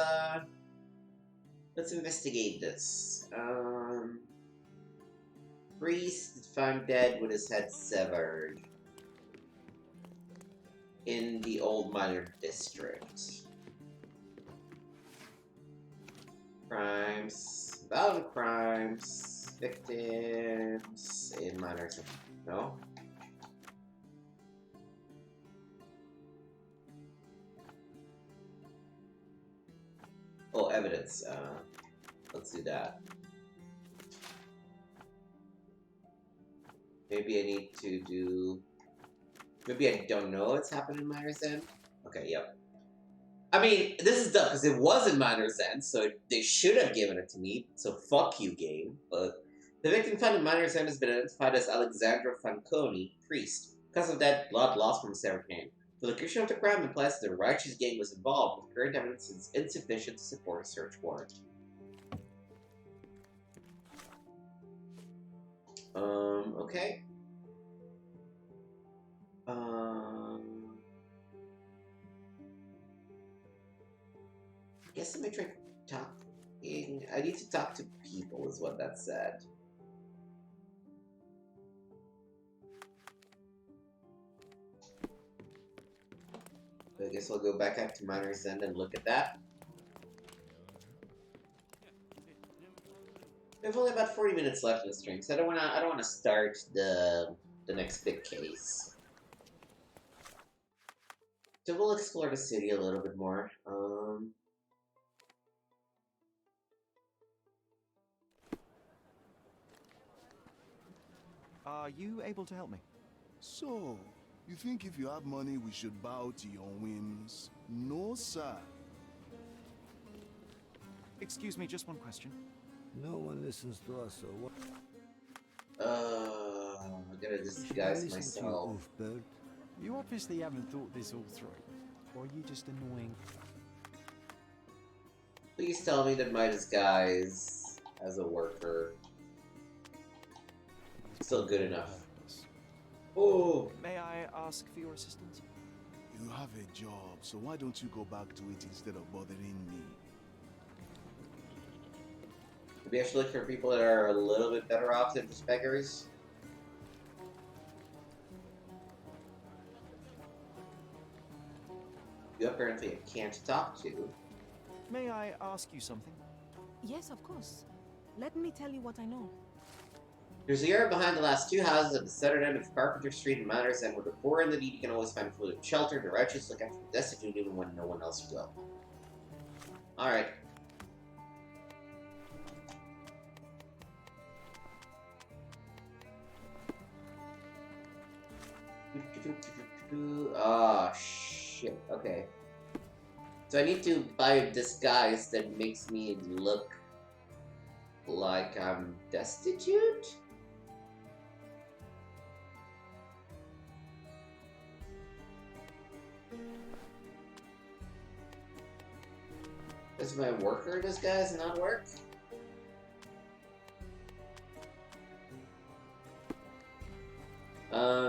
[SPEAKER 1] investigate this. Priest found dead with his head severed in the old minor district. Crimes, violent crimes, victims in minor. No. Oh, evidence. Let's do that. Maybe I need to do... Maybe I don't know what's happened in Miner's End. Okay, yep. I mean, this is dumb, because it was in Miner's End, so they should have given it to me, so fuck you, game. But the victim found in Miner's End has been identified as Alexandra Fanconi, priest. Because of that, blood loss from severed hand. The location of the crime implies that a righteous gang was involved, with current evidence is insufficient to support a search warrant. Okay. Guess I might try talking. I need to talk to people, is what that said. I guess I'll go back up to Miner's End and look at that. We have only about 40 minutes left in the stream, so I don't wanna start the next big case. So we'll explore the city a little bit more.
[SPEAKER 2] Are you able to help me?
[SPEAKER 12] So, you think if you have money we should bow to your whims? No, sir.
[SPEAKER 2] Excuse me, just one question.
[SPEAKER 13] No one listens to us, so what?
[SPEAKER 1] I'm gonna disguise myself.
[SPEAKER 3] You obviously haven't thought this all through. Or are you just annoying?
[SPEAKER 1] Please tell me that my disguise as a worker is still good enough. Oh!
[SPEAKER 2] May I ask for your assistance?
[SPEAKER 12] You have a job, so why don't you go back to it instead of bothering me?
[SPEAKER 1] Maybe I should look for people that are a little bit better off than just beggars. You apparently can't talk to.
[SPEAKER 2] May I ask you something?
[SPEAKER 14] Yes, of course. Let me tell you what I know.
[SPEAKER 1] There's a yard behind the last two houses at the southern end of Carpenter Street and Manners, and where the poor and the needy can always find food and shelter, the righteous look after the destitute even when no one else will. Alright. Ah, shit. Okay. So I need to buy a disguise that makes me look like I'm destitute? Does my worker disguise not work?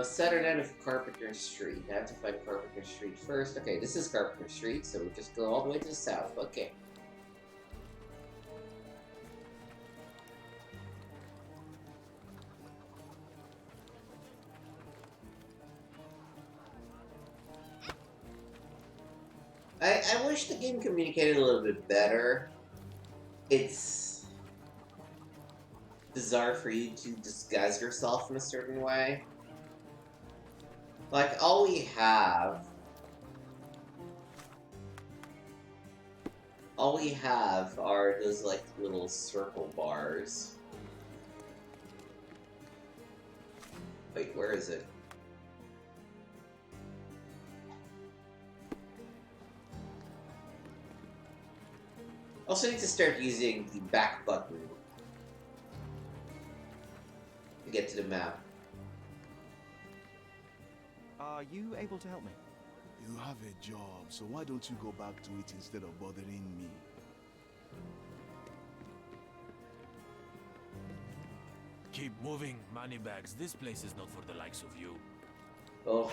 [SPEAKER 1] Southern end of Carpenter Street. I have to find Carpenter Street first. Okay, this is Carpenter Street, so we just go all the way to the south. Okay. I wish the game communicated a little bit better. It's bizarre for you to disguise yourself in a certain way. Like, all we have are those, like, little circle bars. Wait, where is it? I also need to start using the back button to get to the map.
[SPEAKER 2] Are you able to help me?
[SPEAKER 12] You have a job, so why don't you go back to it instead of bothering me?
[SPEAKER 15] Keep moving, moneybags. This place is not for the likes of you.
[SPEAKER 1] Oh.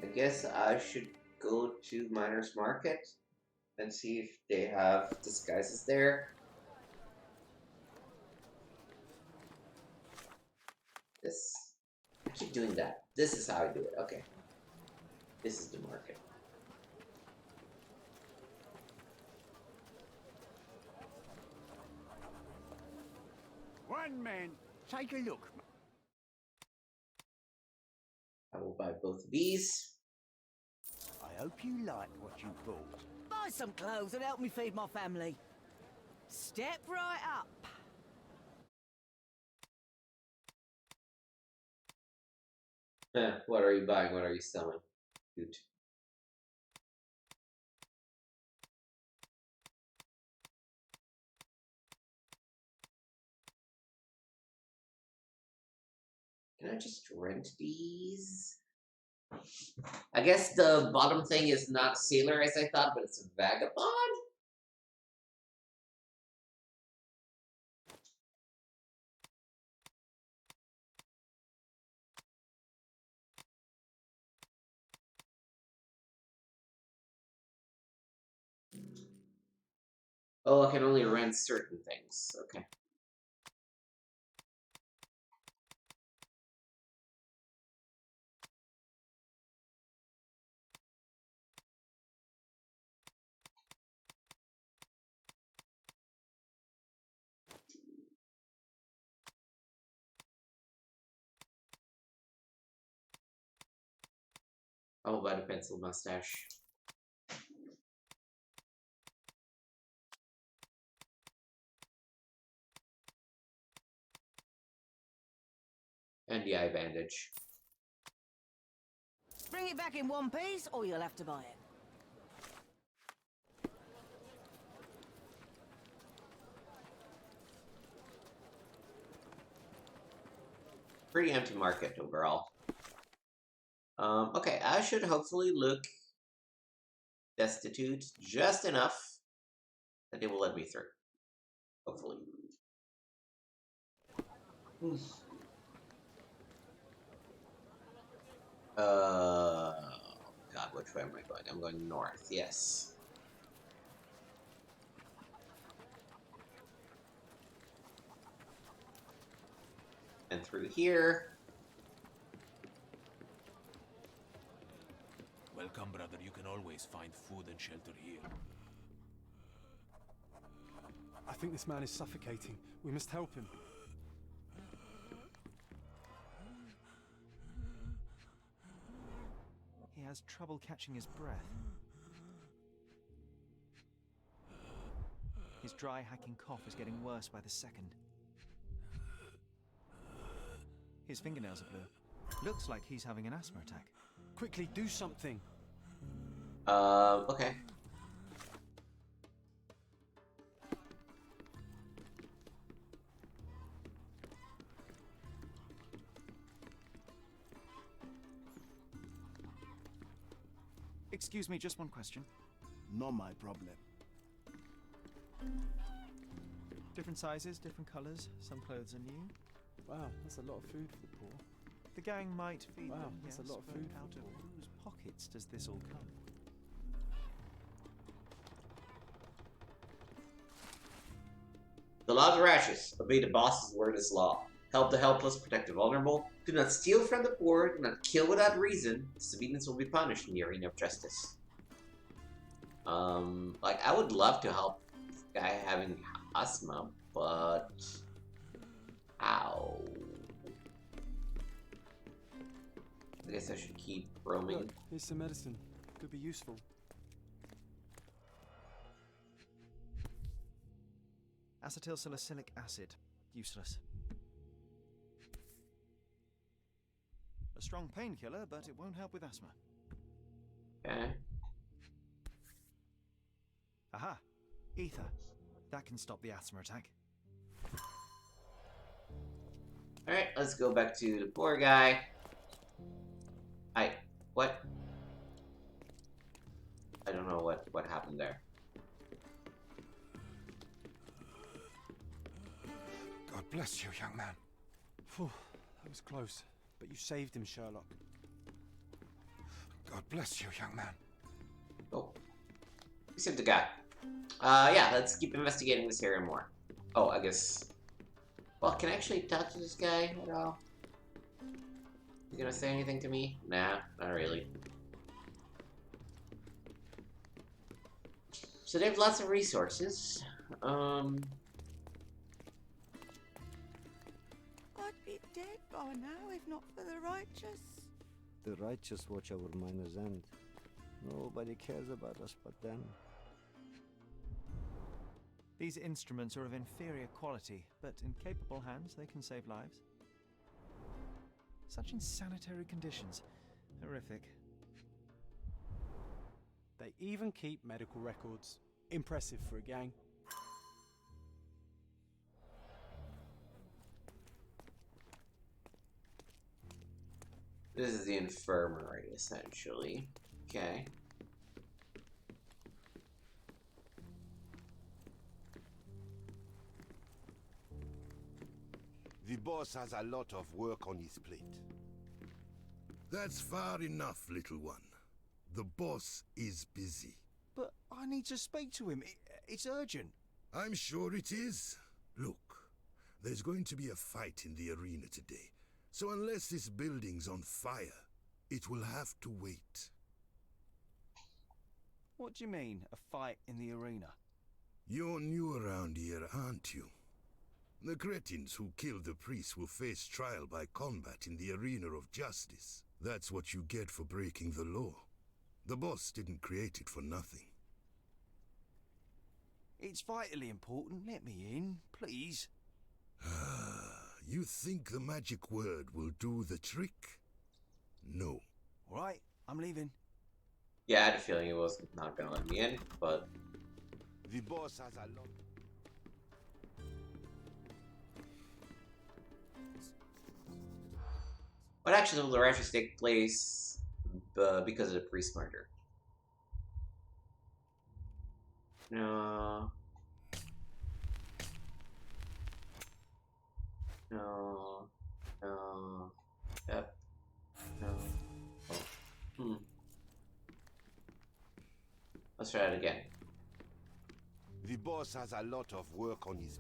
[SPEAKER 1] I guess I should go to Miners Market and see if they have disguises there. This. I keep doing that. This is how I do it. Okay. This is the market.
[SPEAKER 9] One man, take a look.
[SPEAKER 1] I will buy both of these.
[SPEAKER 8] I hope you like what you bought.
[SPEAKER 7] Buy some clothes and help me feed my family. Step right up.
[SPEAKER 1] What are you buying? What are you selling? Cute. Can I just rent these? I guess the bottom thing is not sailor as I thought, but it's a vagabond? Oh, I can only rent certain things. Okay. I'll buy the pencil mustache. And the eye bandage.
[SPEAKER 7] Bring it back in one piece, or you'll have to buy it.
[SPEAKER 1] Pretty empty market overall. Okay, I should hopefully look destitute just enough that they will let me through. Hopefully. God, which way am I going? I'm going north, yes. And through here.
[SPEAKER 15] Welcome, brother. You can always find food and shelter here.
[SPEAKER 3] I think this man is suffocating. We must help him.
[SPEAKER 2] He has trouble catching his breath. His dry, hacking cough is getting worse by the second. His fingernails are blue. Looks like he's having an asthma attack.
[SPEAKER 3] Quickly, do something.
[SPEAKER 1] Okay.
[SPEAKER 2] Excuse me, just one question.
[SPEAKER 12] Not my problem.
[SPEAKER 2] Different sizes, different colours. Some clothes are new.
[SPEAKER 3] Wow, that's a lot of food for the poor.
[SPEAKER 2] The gang might feed
[SPEAKER 3] Wow,
[SPEAKER 2] them,
[SPEAKER 3] that's
[SPEAKER 2] yes,
[SPEAKER 3] a lot of
[SPEAKER 2] but
[SPEAKER 3] food
[SPEAKER 2] out
[SPEAKER 3] for
[SPEAKER 2] of
[SPEAKER 3] the poor.
[SPEAKER 2] whose pockets does this all come?
[SPEAKER 1] The law of righteous. Obey the boss's word is law. Help the helpless, protect the vulnerable. Do not steal from the poor. Do not kill without reason. Disobedience will be punished in the arena of justice. Like, I would love to help this guy having asthma, but... Ow. I guess I should keep roaming.
[SPEAKER 3] Look, here's some medicine. Could be useful.
[SPEAKER 2] Acetylsalicylic acid. Useless. A strong painkiller, but it won't help with asthma.
[SPEAKER 1] Okay.
[SPEAKER 2] Aha! Ether. That can stop the asthma attack.
[SPEAKER 1] Alright, let's go back to the poor guy. What? I don't know what happened there.
[SPEAKER 6] God bless you, young man.
[SPEAKER 3] Phew, that was close. But you saved him, Sherlock.
[SPEAKER 6] God bless you, young man.
[SPEAKER 1] Oh. We saved the guy. Yeah, let's keep investigating this area more. Oh, I guess... Well, can I actually talk to this guy at all? You gonna say anything to me? Nah, not really. So they have lots of resources.
[SPEAKER 7] I'd be dead by now if not for the righteous.
[SPEAKER 13] The righteous watch our miner's end. Nobody cares about us but them.
[SPEAKER 2] These instruments are of inferior quality, but in capable hands they can save lives. Such insanitary conditions. Horrific.
[SPEAKER 3] They even keep medical records. Impressive for a gang.
[SPEAKER 1] This is the infirmary, essentially. Okay.
[SPEAKER 6] The boss has a lot of work on his plate.
[SPEAKER 16] That's far enough, little one. The boss is busy.
[SPEAKER 8] But I need to speak to him. It's urgent.
[SPEAKER 16] I'm sure it is. Look, there's going to be a fight in the arena today. So unless this building's on fire, it will have to wait.
[SPEAKER 8] What do you mean, a fight in the arena?
[SPEAKER 16] You're new around here, aren't you? The cretins who killed the priest will face trial by combat in the arena of justice. That's what you get for breaking the law. The boss didn't create it for nothing.
[SPEAKER 8] It's vitally important. Let me in, please.
[SPEAKER 16] You think the magic word will do the trick? No.
[SPEAKER 8] All right, I'm leaving.
[SPEAKER 1] Yeah, I had a feeling he was not gonna let me in, but...
[SPEAKER 6] The boss has a lot...
[SPEAKER 1] What actions will the righteous take place because of the priest murder? No. No. No. Yep. No. Oh. Let's try it again.
[SPEAKER 6] The boss has a lot of work on his...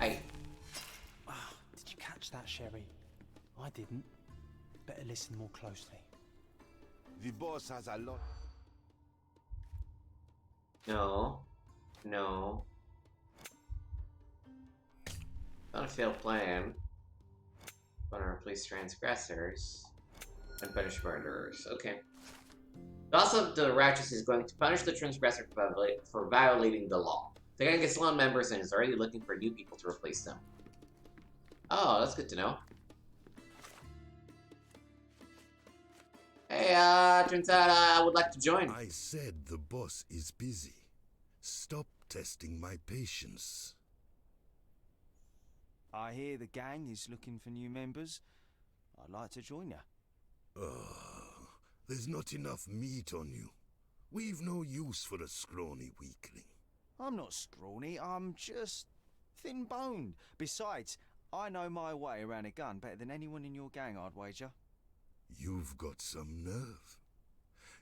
[SPEAKER 1] Hey.
[SPEAKER 3] Oh, did you catch that, Sherry? I didn't. Better listen more closely.
[SPEAKER 6] The boss has a lot...
[SPEAKER 1] No. No. Not a failed plan. Want to replace transgressors and punish murderers. Okay. Also, the righteous is going to punish the transgressor for violating the law. The gang gets law members and is already looking for new people to replace them. Oh, that's good to know. Hey, turns out I would like to join.
[SPEAKER 16] I said the boss is busy. Stop testing my patience.
[SPEAKER 8] I hear the gang is looking for new members. I'd like to join you.
[SPEAKER 16] There's not enough meat on you. We've no use for a scrawny weakling.
[SPEAKER 8] I'm not scrawny, I'm just thin-boned. Besides, I know my way around a gun better than anyone in your gang, I'd wager.
[SPEAKER 16] You've got some nerve.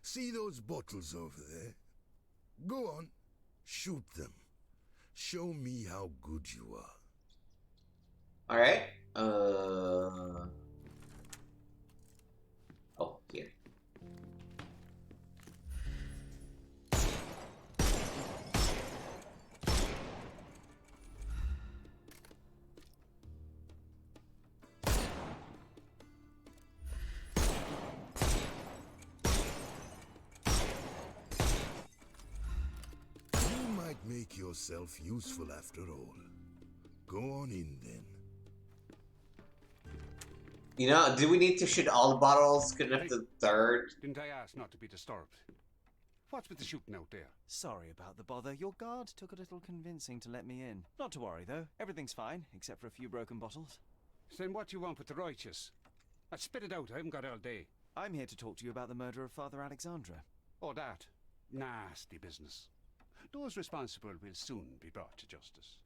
[SPEAKER 16] See those bottles over there? Go on, shoot them. Show me how good you are.
[SPEAKER 1] Alright. Oh, here.
[SPEAKER 16] You might make yourself useful after all. Go on in then.
[SPEAKER 1] You know, do we need to shoot all the bottles? Couldn't have the third?
[SPEAKER 9] Didn't I ask not to be disturbed? What's with the shooting out there?
[SPEAKER 2] Sorry about the bother. Your guard took a little convincing to let me in. Not to worry, though. Everything's fine, except for a few broken bottles.
[SPEAKER 9] Then what do you want with the righteous? Spit it out. I haven't got all day.
[SPEAKER 2] I'm here to talk to you about the murder of Father Alexandra.
[SPEAKER 9] Oh, that. Nasty business. Those responsible will soon be brought to justice.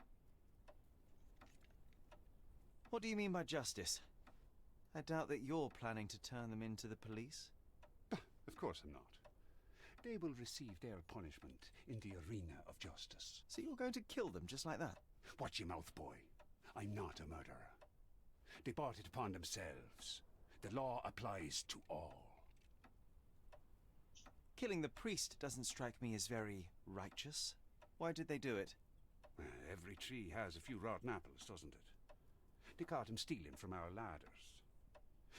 [SPEAKER 2] What do you mean by justice? I doubt that you're planning to turn them into the police.
[SPEAKER 9] Of course I'm not. They will receive their punishment in the arena of justice.
[SPEAKER 2] So you're going to kill them just like that?
[SPEAKER 9] Watch your mouth, boy. I'm not a murderer. They brought it upon themselves. The law applies to all.
[SPEAKER 2] Killing the priest doesn't strike me as very righteous. Why did they do it?
[SPEAKER 9] Every tree has a few rotten apples, doesn't it? They caught him stealing from our ladders.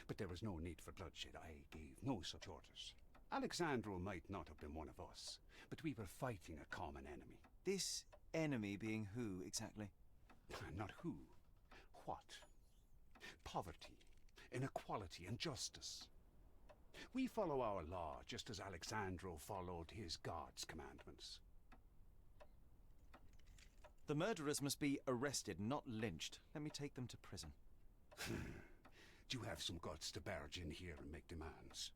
[SPEAKER 9] But there was no need for bloodshed. I gave no such orders. Alexandro might not have been one of us, but we were fighting a common enemy.
[SPEAKER 2] This enemy being who, exactly?
[SPEAKER 9] Not who. What? Poverty, inequality, and justice. We follow our law just as Alexandro followed his God's commandments.
[SPEAKER 2] The murderers must be arrested, not lynched. Let me take them to prison.
[SPEAKER 9] Do you have some guts to barge in here and make demands?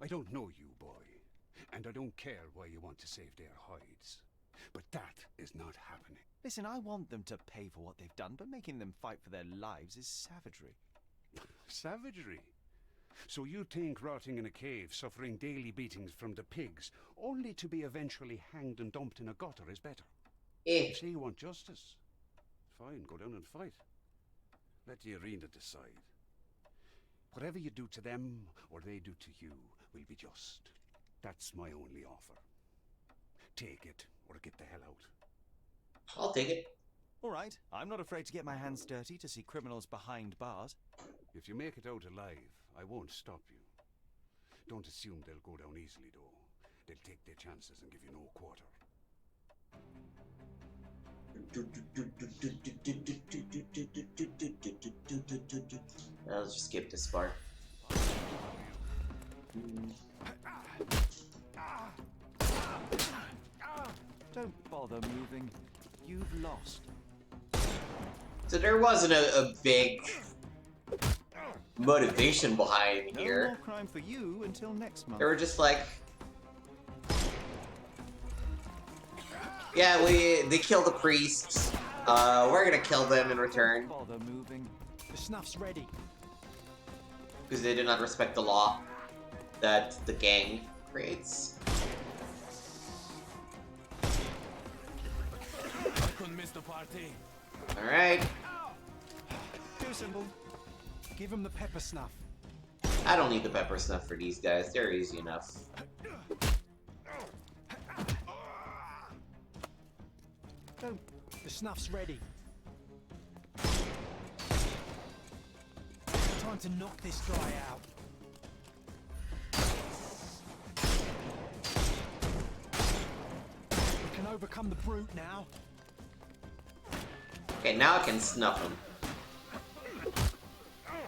[SPEAKER 9] I don't know you, boy, and I don't care why you want to save their hides. But that is not happening.
[SPEAKER 2] Listen, I want them to pay for what they've done, but making them fight for their lives is savagery.
[SPEAKER 9] Savagery? So you think rotting in a cave, suffering daily beatings from the pigs, only to be eventually hanged and dumped in a gutter is better? You say you want justice. Fine, go down and fight. Let the arena decide. Whatever you do to them, or they do to you, will be just. That's my only offer. Take it, or get the hell out.
[SPEAKER 1] I'll take it.
[SPEAKER 2] All right, I'm not afraid to get my hands dirty to see criminals behind bars.
[SPEAKER 9] If you make it out alive, I won't stop you. Don't assume they'll go down easily, though. They'll take their chances and give you no quarter.
[SPEAKER 1] I'll just skip this part.
[SPEAKER 2] Don't bother moving. You've lost.
[SPEAKER 1] So there wasn't a big motivation behind here.
[SPEAKER 2] No more crime for you until next month.
[SPEAKER 1] They were just like, yeah, they killed the priests. We're gonna kill them in return.
[SPEAKER 2] Don't bother moving.
[SPEAKER 3] The snuff's ready.
[SPEAKER 1] Because they did not respect the law that the gang creates.
[SPEAKER 15] I couldn't miss the party.
[SPEAKER 1] Alright.
[SPEAKER 2] Too simple.
[SPEAKER 3] Give him the pepper snuff.
[SPEAKER 1] I don't need the pepper snuff for these guys. They're easy enough.
[SPEAKER 3] Don't. The snuff's ready. Time to knock this guy out. We can overcome the brute now.
[SPEAKER 1] Okay, now I can snuff him.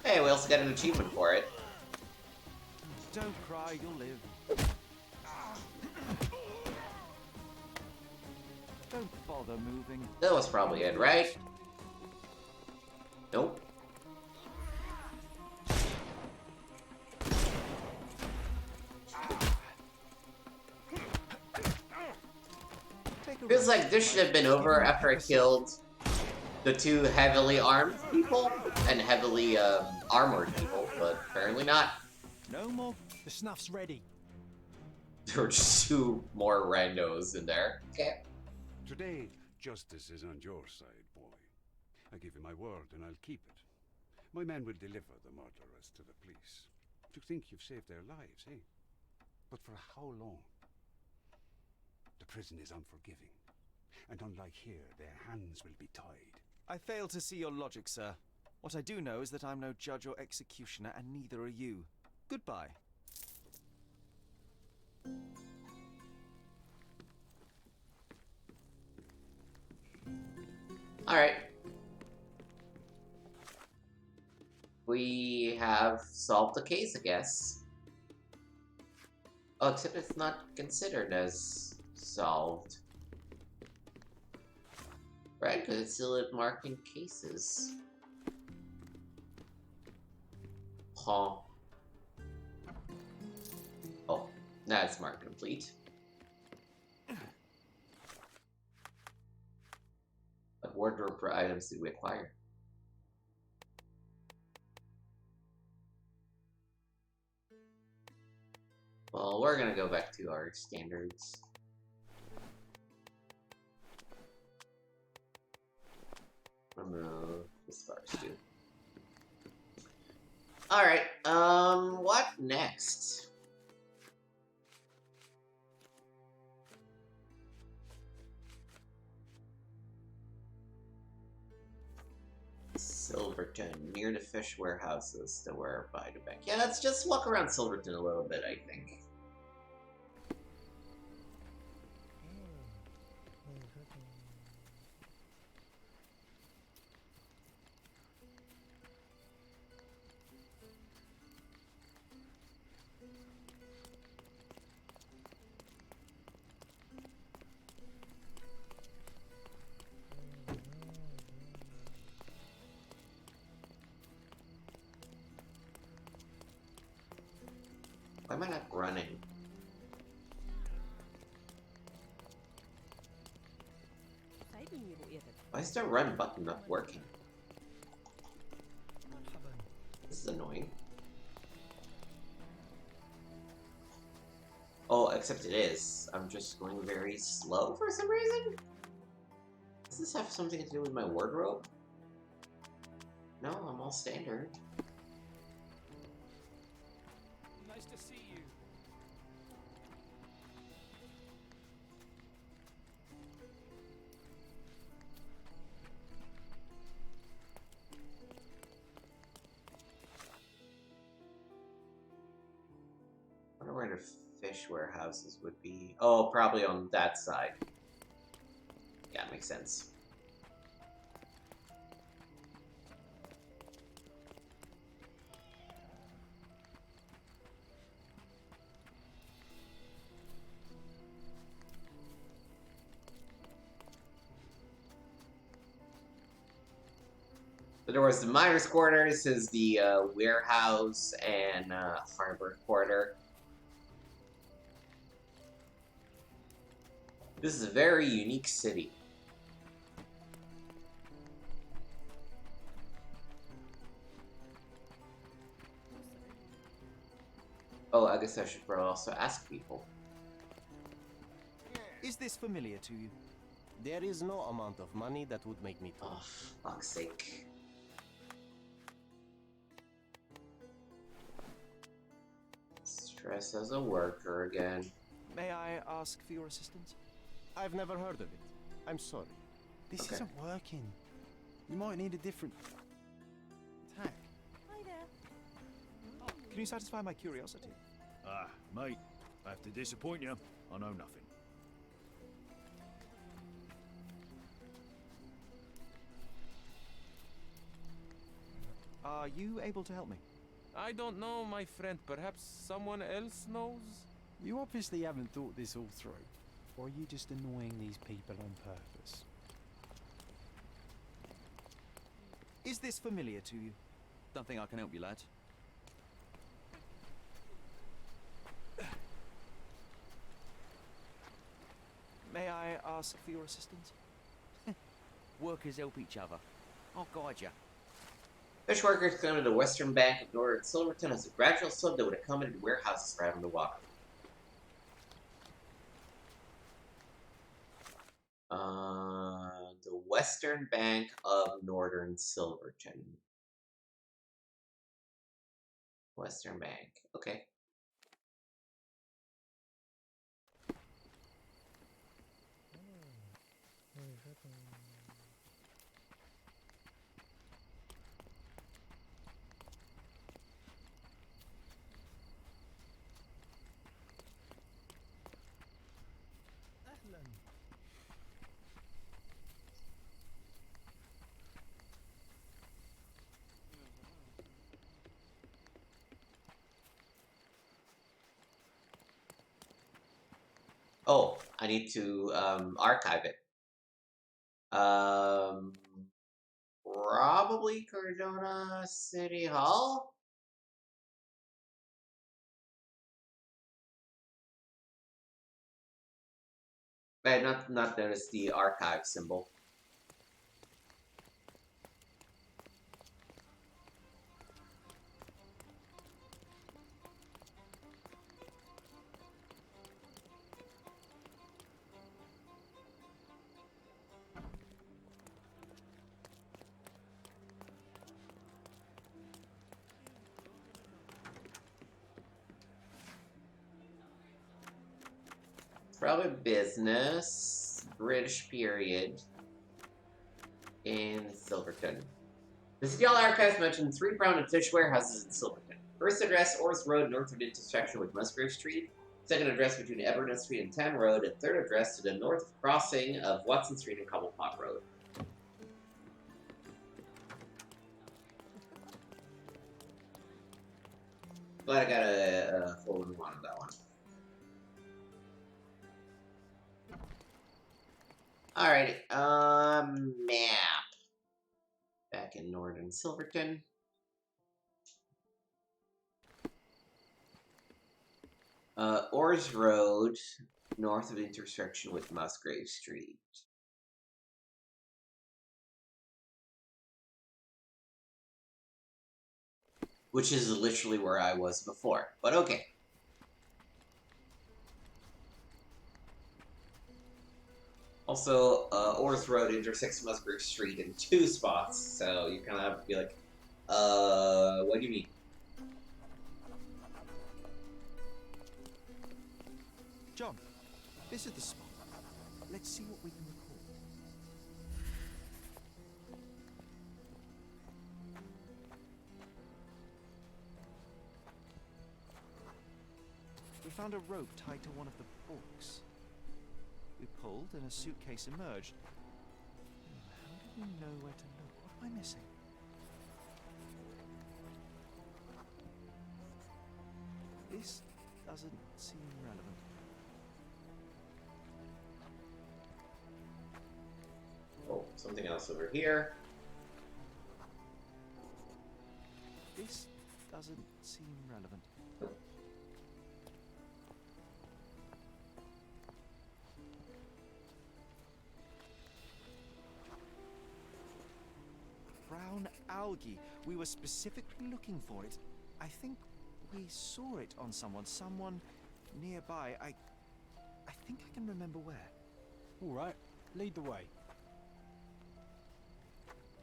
[SPEAKER 1] Hey, we also got an achievement for it.
[SPEAKER 2] Don't cry, you'll live. Don't bother moving.
[SPEAKER 1] That was probably it, right? Nope. Feels like this should have been over after I killed the two heavily armed people and heavily armored people, but apparently not.
[SPEAKER 2] No more.
[SPEAKER 3] The snuff's ready.
[SPEAKER 1] There were just two more randos in there. Okay.
[SPEAKER 9] Today, justice is on your side, boy. I give you my word, and I'll keep it. My men will deliver the murderers to the police. You think you've saved their lives, eh? But for how long? The prison is unforgiving. And unlike here, their hands will be tied.
[SPEAKER 2] I fail to see your logic, sir. What I do know is that I'm no judge or executioner, and neither are you. Goodbye.
[SPEAKER 1] Alright. We have solved the case, I guess. Oh, except it's not considered as solved. Right, because it's still marked in cases. Huh. Oh, now it's marked complete. What wardrobe for items did we acquire? Well, we're gonna go back to our standards. Remove the stars too. Alright, what next? Silverton, near the fish warehouses that were by the bank. Yeah, let's just walk around Silverton a little bit, I think. am I not running? Why is the run button not working? This is annoying. Oh, except it is. I'm just going very slow for some reason? Does this have something to do with my wardrobe? No, I'm all standard.
[SPEAKER 10] Nice to see you.
[SPEAKER 1] I wonder where the fish warehouses would be. Oh, probably on that side. Yeah, makes sense. So there was the miners' quarters, is the warehouse and harbor quarter. This is a very unique city. Oh, I guess I should probably also ask people.
[SPEAKER 2] Is this familiar to you?
[SPEAKER 17] There is no amount of money that would make me talk.
[SPEAKER 1] Oh, fuck's sake. Stress as a worker again.
[SPEAKER 2] May I ask for your assistance?
[SPEAKER 17] I've never heard of it. I'm sorry.
[SPEAKER 3] This
[SPEAKER 1] Okay.
[SPEAKER 3] isn't working. You might need a different tack.
[SPEAKER 7] Hi there.
[SPEAKER 2] Can you satisfy my curiosity?
[SPEAKER 18] Ah, mate, I have to disappoint you. I know nothing.
[SPEAKER 2] Are you able to help me?
[SPEAKER 19] I don't know, my friend. Perhaps someone else knows?
[SPEAKER 3] You obviously haven't thought this all through. Or are you just annoying these people on purpose?
[SPEAKER 2] Is this familiar to you?
[SPEAKER 8] Don't think I can help you, lad.
[SPEAKER 2] May I ask for your assistance?
[SPEAKER 8] Workers help each other. I'll guide you.
[SPEAKER 1] Fish workers come to the western bank of northern Silverton as a gradual slope that would accommodate warehouses right on the water. The western bank of northern Silverton. Western bank. Okay. Oh, I need to archive it. Probably Cardona City Hall? I had not noticed the archive symbol. Probably business, British period, in Silverton. The City Hall Archives mentioned 3 brown and fish warehouses in Silverton. First address, Orth Road, northward intersection with Musgrave Street. Second address between Everett Street and Tan Road. And third address to the north crossing of Watson Street and Cobblepot Road. Glad I got a full one on that one. Alrighty, map. Back in northern Silverton. Ors Road, north of the intersection with Musgrave Street. Which is literally where I was before, but okay. Also, Ors Road intersects Musgrave Street in 2 spots, so you kind of have to be like, what do you mean?
[SPEAKER 2] John, this is the spot. Let's see what we can record. We found a rope tied to one of the books. We pulled and a suitcase emerged. How did we know where to look? What am I missing? This doesn't seem relevant.
[SPEAKER 1] Oh, something else over here.
[SPEAKER 2] This doesn't seem relevant. Brown algae. We were specifically looking for it. I think we saw it on someone nearby. I think I can remember where.
[SPEAKER 3] All right, lead the way.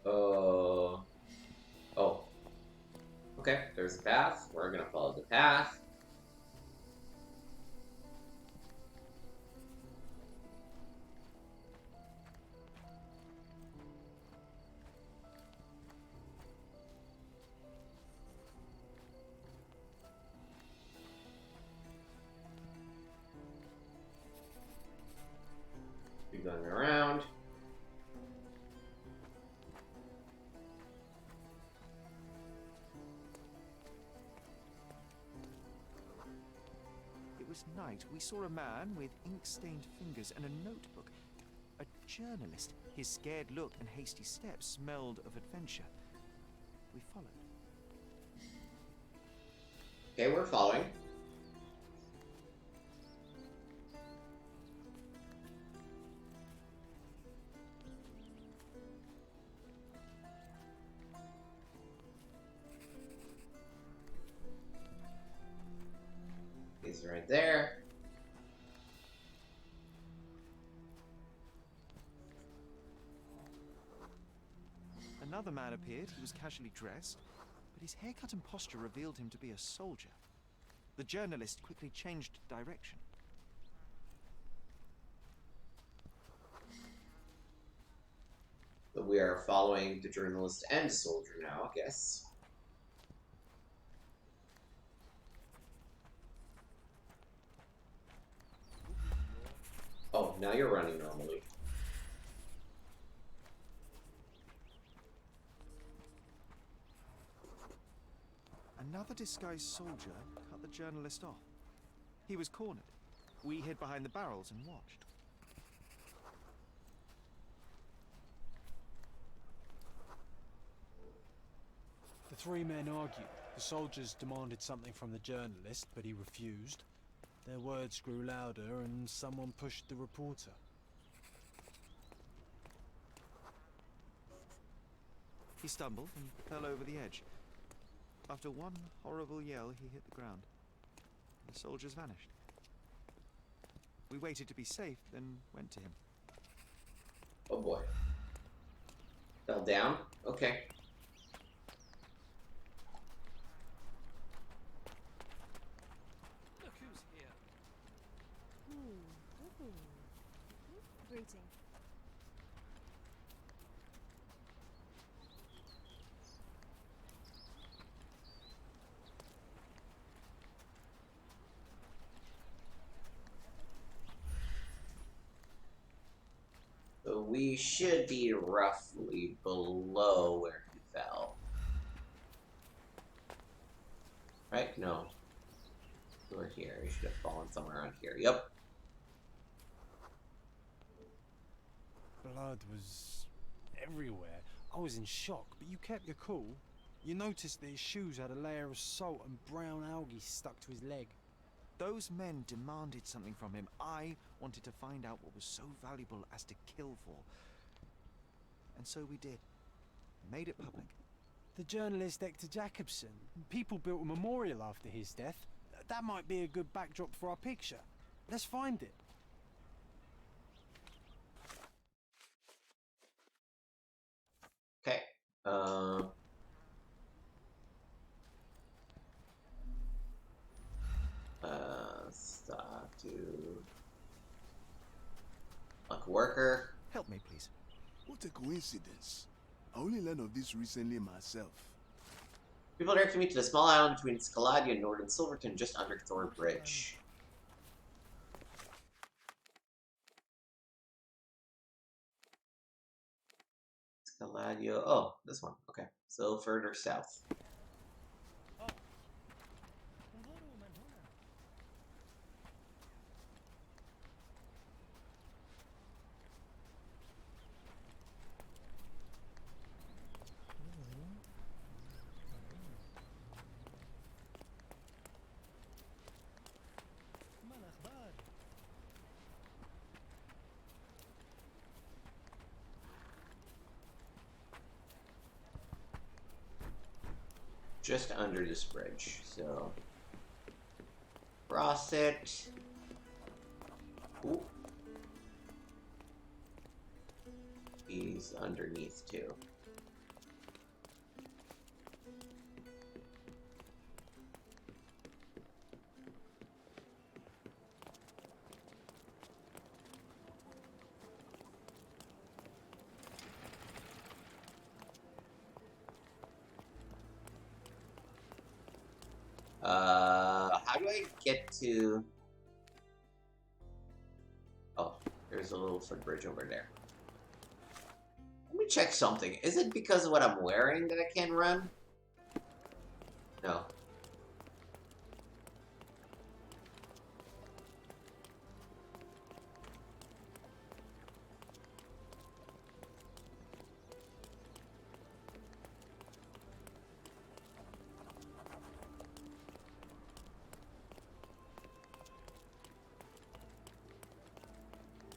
[SPEAKER 1] Oh. Okay, there's a path. We're gonna follow the path. Keep going around.
[SPEAKER 2] It was night. We saw a man with ink-stained fingers and a notebook. A journalist. His scared look and hasty steps smelled of adventure. We followed.
[SPEAKER 1] Okay, we're following. He's right there.
[SPEAKER 2] Another man appeared. He was casually dressed, but his haircut and posture revealed him to be a soldier. The journalist quickly changed direction.
[SPEAKER 1] But we are following the journalist and soldier now, I guess. Oh, now you're running normally.
[SPEAKER 2] Another disguised soldier cut the journalist off. He was cornered. We hid behind the barrels and watched.
[SPEAKER 3] The 3 men argued. The soldiers demanded something from the journalist, but he refused. Their words grew louder and someone pushed the reporter.
[SPEAKER 2] He stumbled and fell over the edge. After one horrible yell, he hit the ground. The soldiers vanished. We waited to be safe, then went to him.
[SPEAKER 1] Oh boy. Fell down? Okay.
[SPEAKER 10] Look who's here.
[SPEAKER 14] Greeting.
[SPEAKER 1] So we should be roughly below where he fell. Right? No. We're here. He should have fallen somewhere around here. Yep.
[SPEAKER 3] Blood was everywhere. I was in shock, but you kept your cool. You noticed that his shoes had a layer of salt and brown algae stuck to his leg.
[SPEAKER 2] Those men demanded something from him. I wanted to find out what was so valuable as to kill for. And so we did. Made it public.
[SPEAKER 3] The journalist Hector Jacobson. People built a memorial after his death. That might be a good backdrop for our picture. Let's find it.
[SPEAKER 1] Okay. Stop to like worker.
[SPEAKER 2] Help me, please.
[SPEAKER 12] What a coincidence. I only learned of this recently myself.
[SPEAKER 1] People directed me to the small island between Scaladia and Northern Silverton, just under Thor Bridge. Scaladia. Oh, this one. Okay. So further south. Just under this bridge, so cross it. Ooh. He's underneath too. How do I get to... Oh, there's a little footbridge over there. Let me check something. Is it because of what I'm wearing that I can't run? No.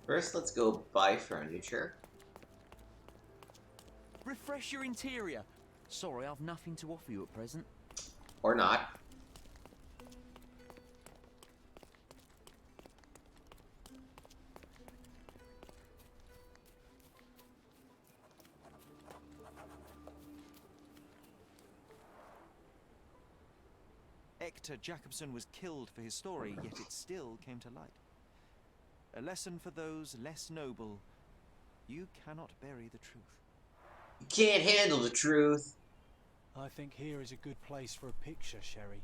[SPEAKER 1] First, let's go buy furniture.
[SPEAKER 20] Refresh your interior. Sorry, I've nothing to offer you at present.
[SPEAKER 1] Or not.
[SPEAKER 2] Hector Jacobson was killed for his story, yet it still came to light. A lesson for those less noble. You cannot bury the truth.
[SPEAKER 1] You can't handle the truth.
[SPEAKER 3] I think here is a good place for a picture, Sherry.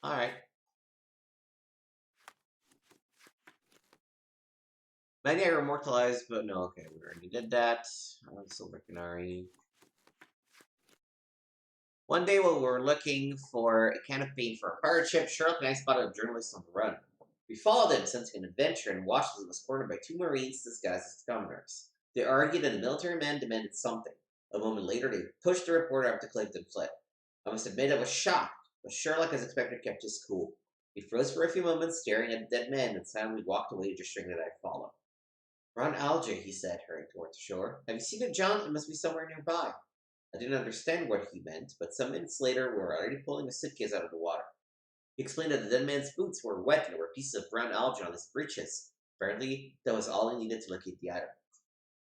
[SPEAKER 1] Alright. Many are immortalized, but no, okay, we already did that. Silver Canary. One day while we were looking for a can of paint for a pirate ship, Sherlock and I spotted a journalist on the run. We followed him, sensing an adventure, and watched as he was cornered by two Marines disguised as commoners. They argued and the military man demanded something. A moment later, they pushed the reporter up the cliff and fled. I must admit I was shocked, but Sherlock, as expected, kept his cool. He froze for a few moments, staring at the dead man, and silently walked away, gesturing that I follow. We're on Alger, he said, hurrying towards the shore. Have you seen it, John? It must be somewhere nearby. I didn't understand what he meant, but some minutes later we were already pulling a suitcase out of the water. He explained that the dead man's boots were wet and there were pieces of brown algae on his breeches. Apparently, that was all he needed to locate the item.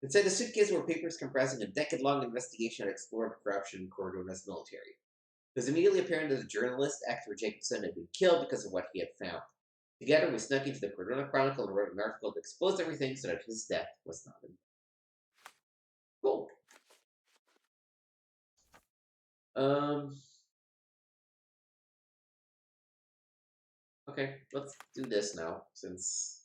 [SPEAKER 1] Inside the suitcase were papers comprising a decade-long investigation that explored corruption in Cordona's military. It was immediately apparent that the journalist, Hector Jacobson, had been killed because of what he had found. Together, we snuck into the Cordona Chronicle and wrote an article that exposed everything so that his death was not in. Cool. Okay, let's do this now, since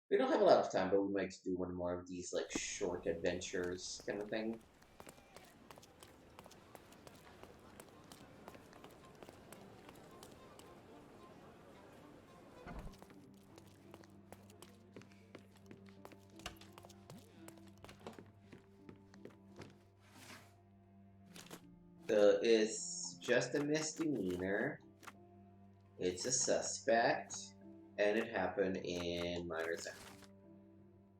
[SPEAKER 1] we don't have a lot of time, but we might do one more of these, like, short adventures kind of thing. So it's just a misdemeanor. It's a suspect. And it happened in minor zone.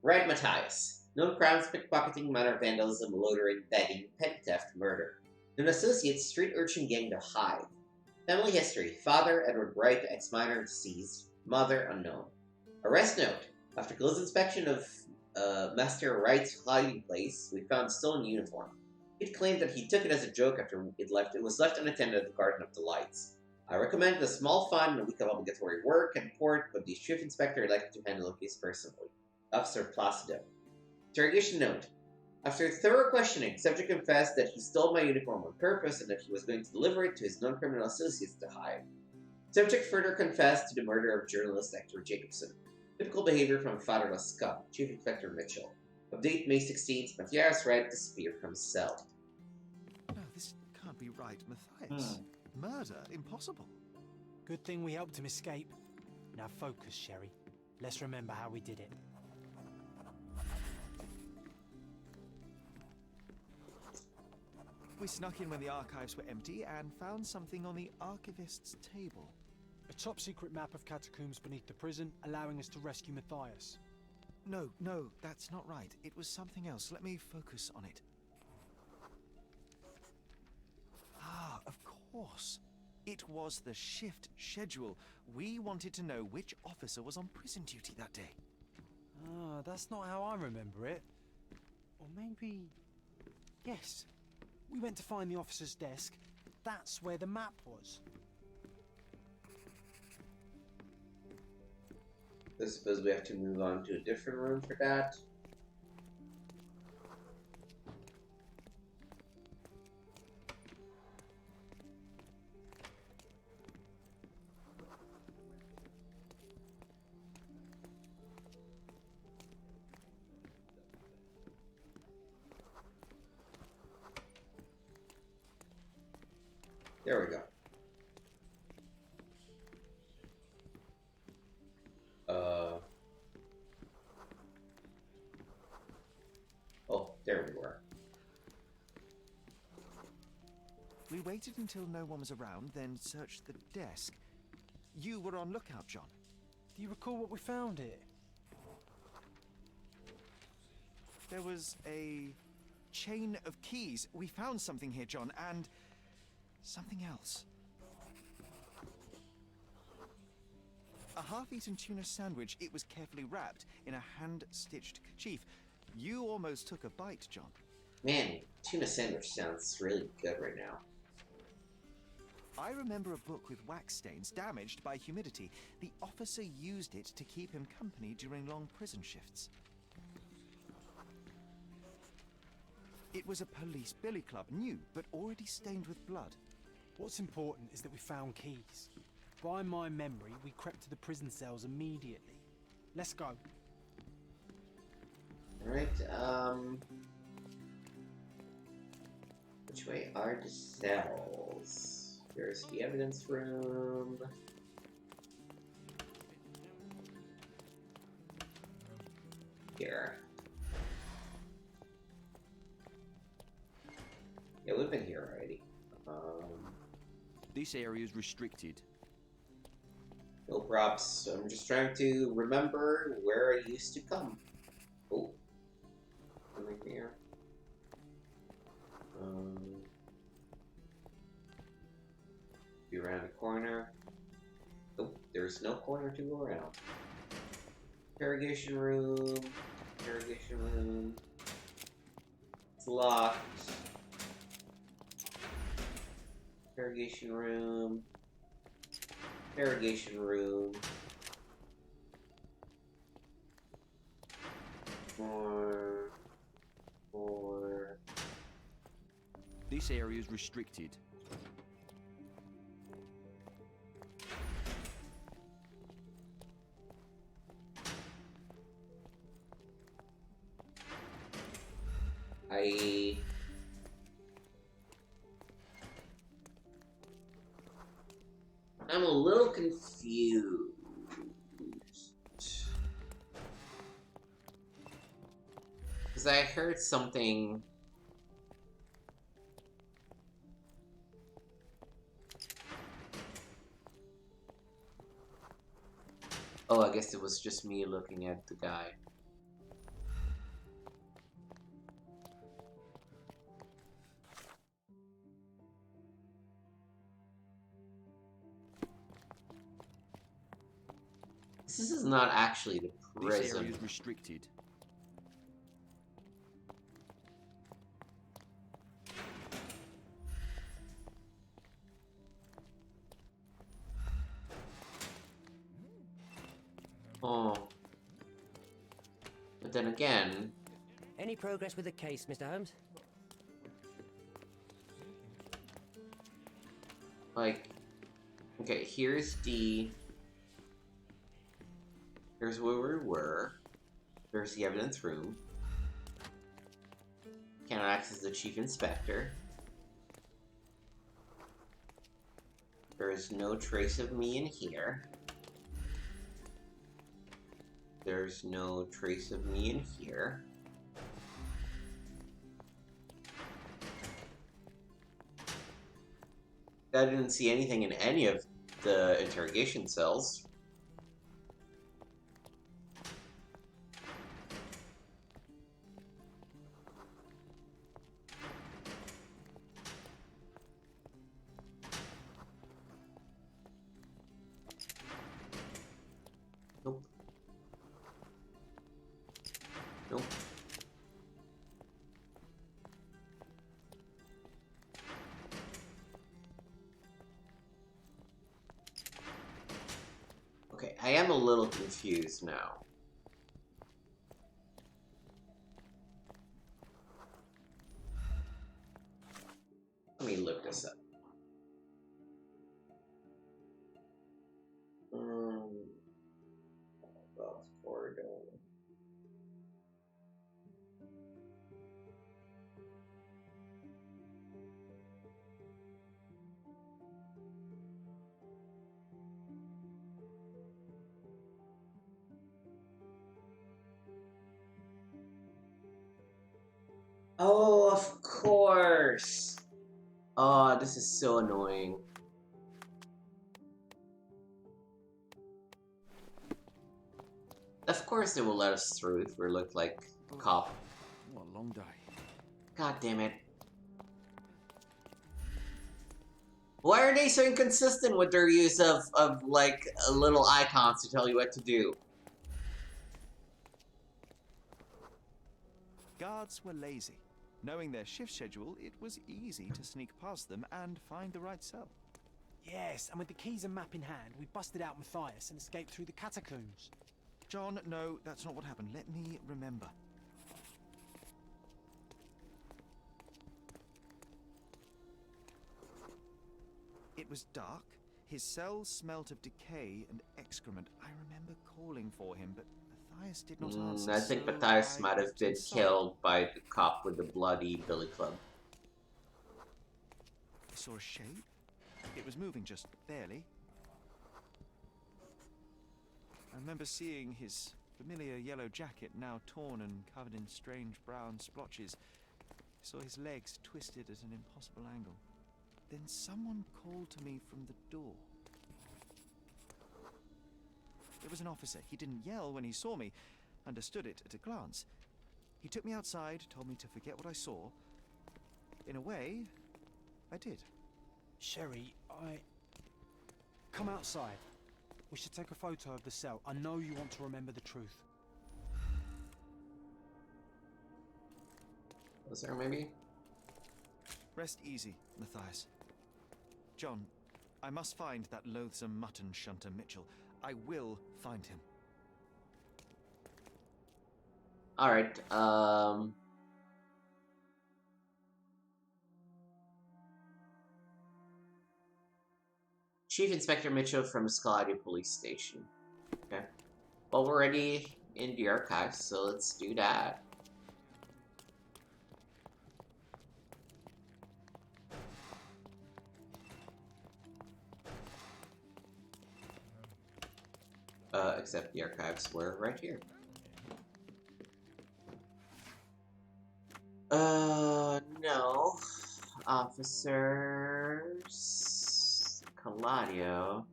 [SPEAKER 1] Red Matthias. Known crimes: pickpocketing, minor vandalism, loitering, begging, petty theft, murder. Known associates: street urchin gang The Hive. Family history: father Edward Wright, ex-minor, deceased. Mother unknown. Arrest note: after close inspection of Master Wright's hiding place, we found stolen uniform. He'd claimed that he took it as a joke after it was left unattended at the Garden of Delights. I recommended a small fine in a week of obligatory work and report, but the chief inspector elected to handle the case personally. Officer Placido. Interrogation note: after thorough questioning, subject confessed that he stole my uniform on purpose and that he was going to deliver it to his non-criminal associates to hide. Subject further confessed to the murder of journalist Hector Jacobson. Typical behavior from a fatherless scum. Chief Inspector Mitchell. Update May 16th. Matthias Wright disappeared from his cell.
[SPEAKER 2] No, this can't be right, Matthias. Murder? Impossible.
[SPEAKER 3] Good thing we helped him escape. Now focus, Sherry. Let's remember how we did it.
[SPEAKER 2] We snuck in when the archives were empty and found something on the archivist's table.
[SPEAKER 3] A top-secret map of catacombs beneath the prison, allowing us to rescue Matthias.
[SPEAKER 2] No, that's not right. It was something else. Let me focus on it. Ah, of course. It was the shift schedule. We wanted to know which officer was on prison duty that day.
[SPEAKER 3] Ah, that's not how I remember it. Or maybe... Yes. We went to find the officer's desk. That's where the map was.
[SPEAKER 1] I suppose we have to move on to a different room for that. There we go. Oh, there we were.
[SPEAKER 2] We waited until no one was around, then searched the desk. You were on lookout, John.
[SPEAKER 3] Do you recall what we found here?
[SPEAKER 2] There was a chain of keys. We found something here, John, and something else. A half-eaten tuna sandwich. It was carefully wrapped in a hand-stitched kerchief. You almost took a bite, John.
[SPEAKER 1] Man, tuna sandwich sounds really good right now.
[SPEAKER 2] I remember a book with wax stains damaged by humidity. The officer used it to keep him company during long prison shifts. It was a police billy club, new, but already stained with blood.
[SPEAKER 3] What's important is that we found keys. By my memory, we crept to the prison cells immediately. Let's go.
[SPEAKER 1] Alright, which way are the cells? There's the evidence room. Here. Yeah, we've been here already.
[SPEAKER 20] This area is restricted.
[SPEAKER 1] No props. I'm just trying to remember where I used to come. Oh. Something here. Be around the corner. Oh, there's no corner to go around. Interrogation room. Interrogation room. It's locked. Interrogation room. Interrogation room. More.
[SPEAKER 20] This area is restricted.
[SPEAKER 1] I'm a little confused. Because I heard something Oh, I guess it was just me looking at the guy. This is not actually the
[SPEAKER 20] This
[SPEAKER 1] prison.
[SPEAKER 20] area is restricted.
[SPEAKER 1] Oh. But then again...
[SPEAKER 11] Any progress with the case, Mr. Holmes?
[SPEAKER 1] Like... Okay, here's Here's where we were. There's the evidence room. Cannot access the chief inspector. There is no trace of me in here. There's no trace of me in here. I didn't see anything in any of the interrogation cells. Nope. Nope. Okay, I am a little confused now. Let me look this up. Well, corridor. Oh, of course. Oh, this is so annoying. Of course they will let us through if we look like a cop.
[SPEAKER 20] What a long day.
[SPEAKER 1] God damn it. Why are they so inconsistent with their use of like, little icons to tell you what to do?
[SPEAKER 2] Guards were lazy. Knowing their shift schedule, it was easy to sneak past them and find the right cell.
[SPEAKER 3] Yes, and with the keys and map in hand, we busted out Matthias and escaped through the catacombs.
[SPEAKER 2] John, no, that's not what happened. Let me remember. It was dark. His cell smelt of decay and excrement. I remember calling for him, but Matthias did not answer.
[SPEAKER 1] I think
[SPEAKER 2] so
[SPEAKER 1] Matthias
[SPEAKER 2] I
[SPEAKER 1] might have
[SPEAKER 2] left
[SPEAKER 1] been
[SPEAKER 2] inside.
[SPEAKER 1] killed by the cop with the bloody billy club.
[SPEAKER 2] I saw a shape. It was moving just barely. I remember seeing his familiar yellow jacket, now torn and covered in strange brown splotches. I saw his legs twisted at an impossible angle. Then someone called to me from the door. It was an officer. He didn't yell when he saw me. Understood it at a glance. He took me outside, told me to forget what I saw. In a way, I did.
[SPEAKER 3] Sherry, come outside. We should take a photo of the cell. I know you want to remember the truth.
[SPEAKER 1] Was there maybe?
[SPEAKER 2] Rest easy, Matthias. John, I must find that loathsome mutton shunter Mitchell. I will find him.
[SPEAKER 1] Alright, Chief Inspector Mitchell from Scaladia Police Station. Okay. Well, we're already in the archives, so let's do that. Except the archives were right here. No. Officers... Caladio.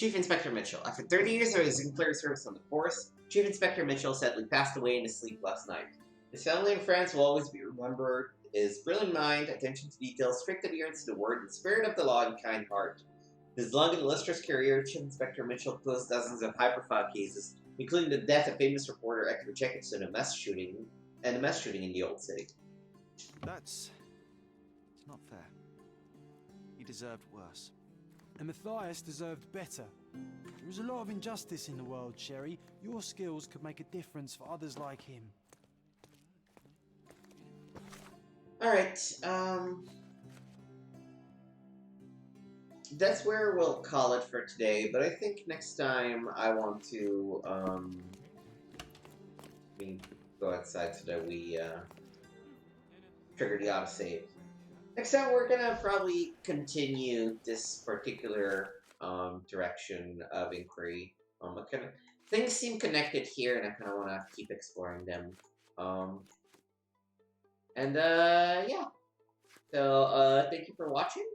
[SPEAKER 1] Chief Inspector Mitchell. After 30 years of exemplary service on the force, Chief Inspector Mitchell sadly passed away in his sleep last night. His family and friends will always be remembered. His brilliant mind, attention to detail, strict adherence to the word, and spirit of the law and kind heart. His long and illustrious career, Chief Inspector Mitchell closed dozens of high-profile cases, including the death of famous reporter Edward Jacobson, a mass shooting in the Old City.
[SPEAKER 2] It's not fair. He deserved worse.
[SPEAKER 3] And Matthias deserved better. There is a lot of injustice in the world, Sherry. Your skills could make a difference for others like him.
[SPEAKER 1] Alright, that's where we'll call it for today, but I think next time I want to, go outside so that we, trigger the autosave. Next time we're gonna probably continue this particular, direction of inquiry. Things seem connected here, and I kind of want to keep exploring them. Yeah. So, thank you for watching.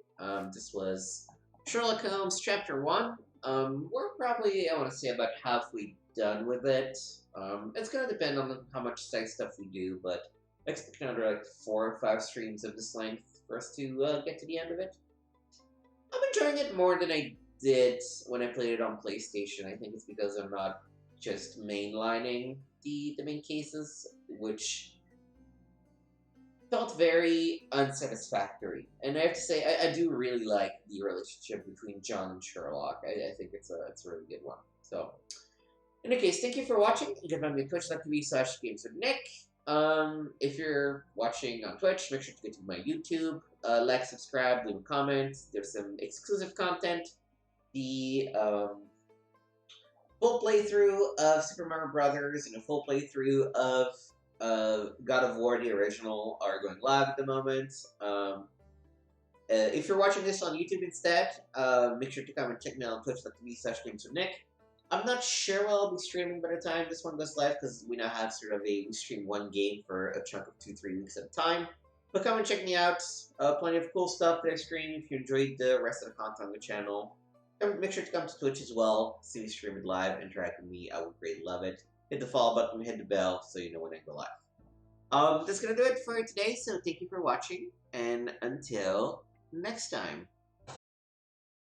[SPEAKER 1] This was Sherlock Holmes Chapter 1. We're probably, I want to say, about halfway done with it. It's going to depend on how much side stuff we do, but I expect another, like, 4 or 5 streams of this length for us to get to the end of it. I'm enjoying it more than I did when I played it on PlayStation. I think it's because I'm not just mainlining the main cases, which felt very unsatisfactory. And I have to say, I do really like the relationship between John and Sherlock. I think it's a really good one. So, in any case, thank you for watching. You can find me at twitch.tv/gameswithnick. If you're watching on Twitch, make sure to go to my YouTube, like, subscribe, leave a comment. There's some exclusive content. The full playthrough of Super Mario Brothers and a full playthrough of God of War, the original, are going live at the moment. If you're watching this on YouTube instead, make sure to come and check me out on twitch.tv/gameswithnick. I'm not sure what I'll be streaming by the time this one goes live, because we now have sort of we stream one game for a chunk of 2-3 weeks at a time. But come and check me out. Plenty of cool stuff that I stream. If you enjoyed the rest of the content on the channel, make sure to come to Twitch as well. See me stream it live, interact with me. I would greatly love it. Hit the follow button, hit the bell, so you know when I go live. That's gonna do it for today, so thank you for watching, and until next time.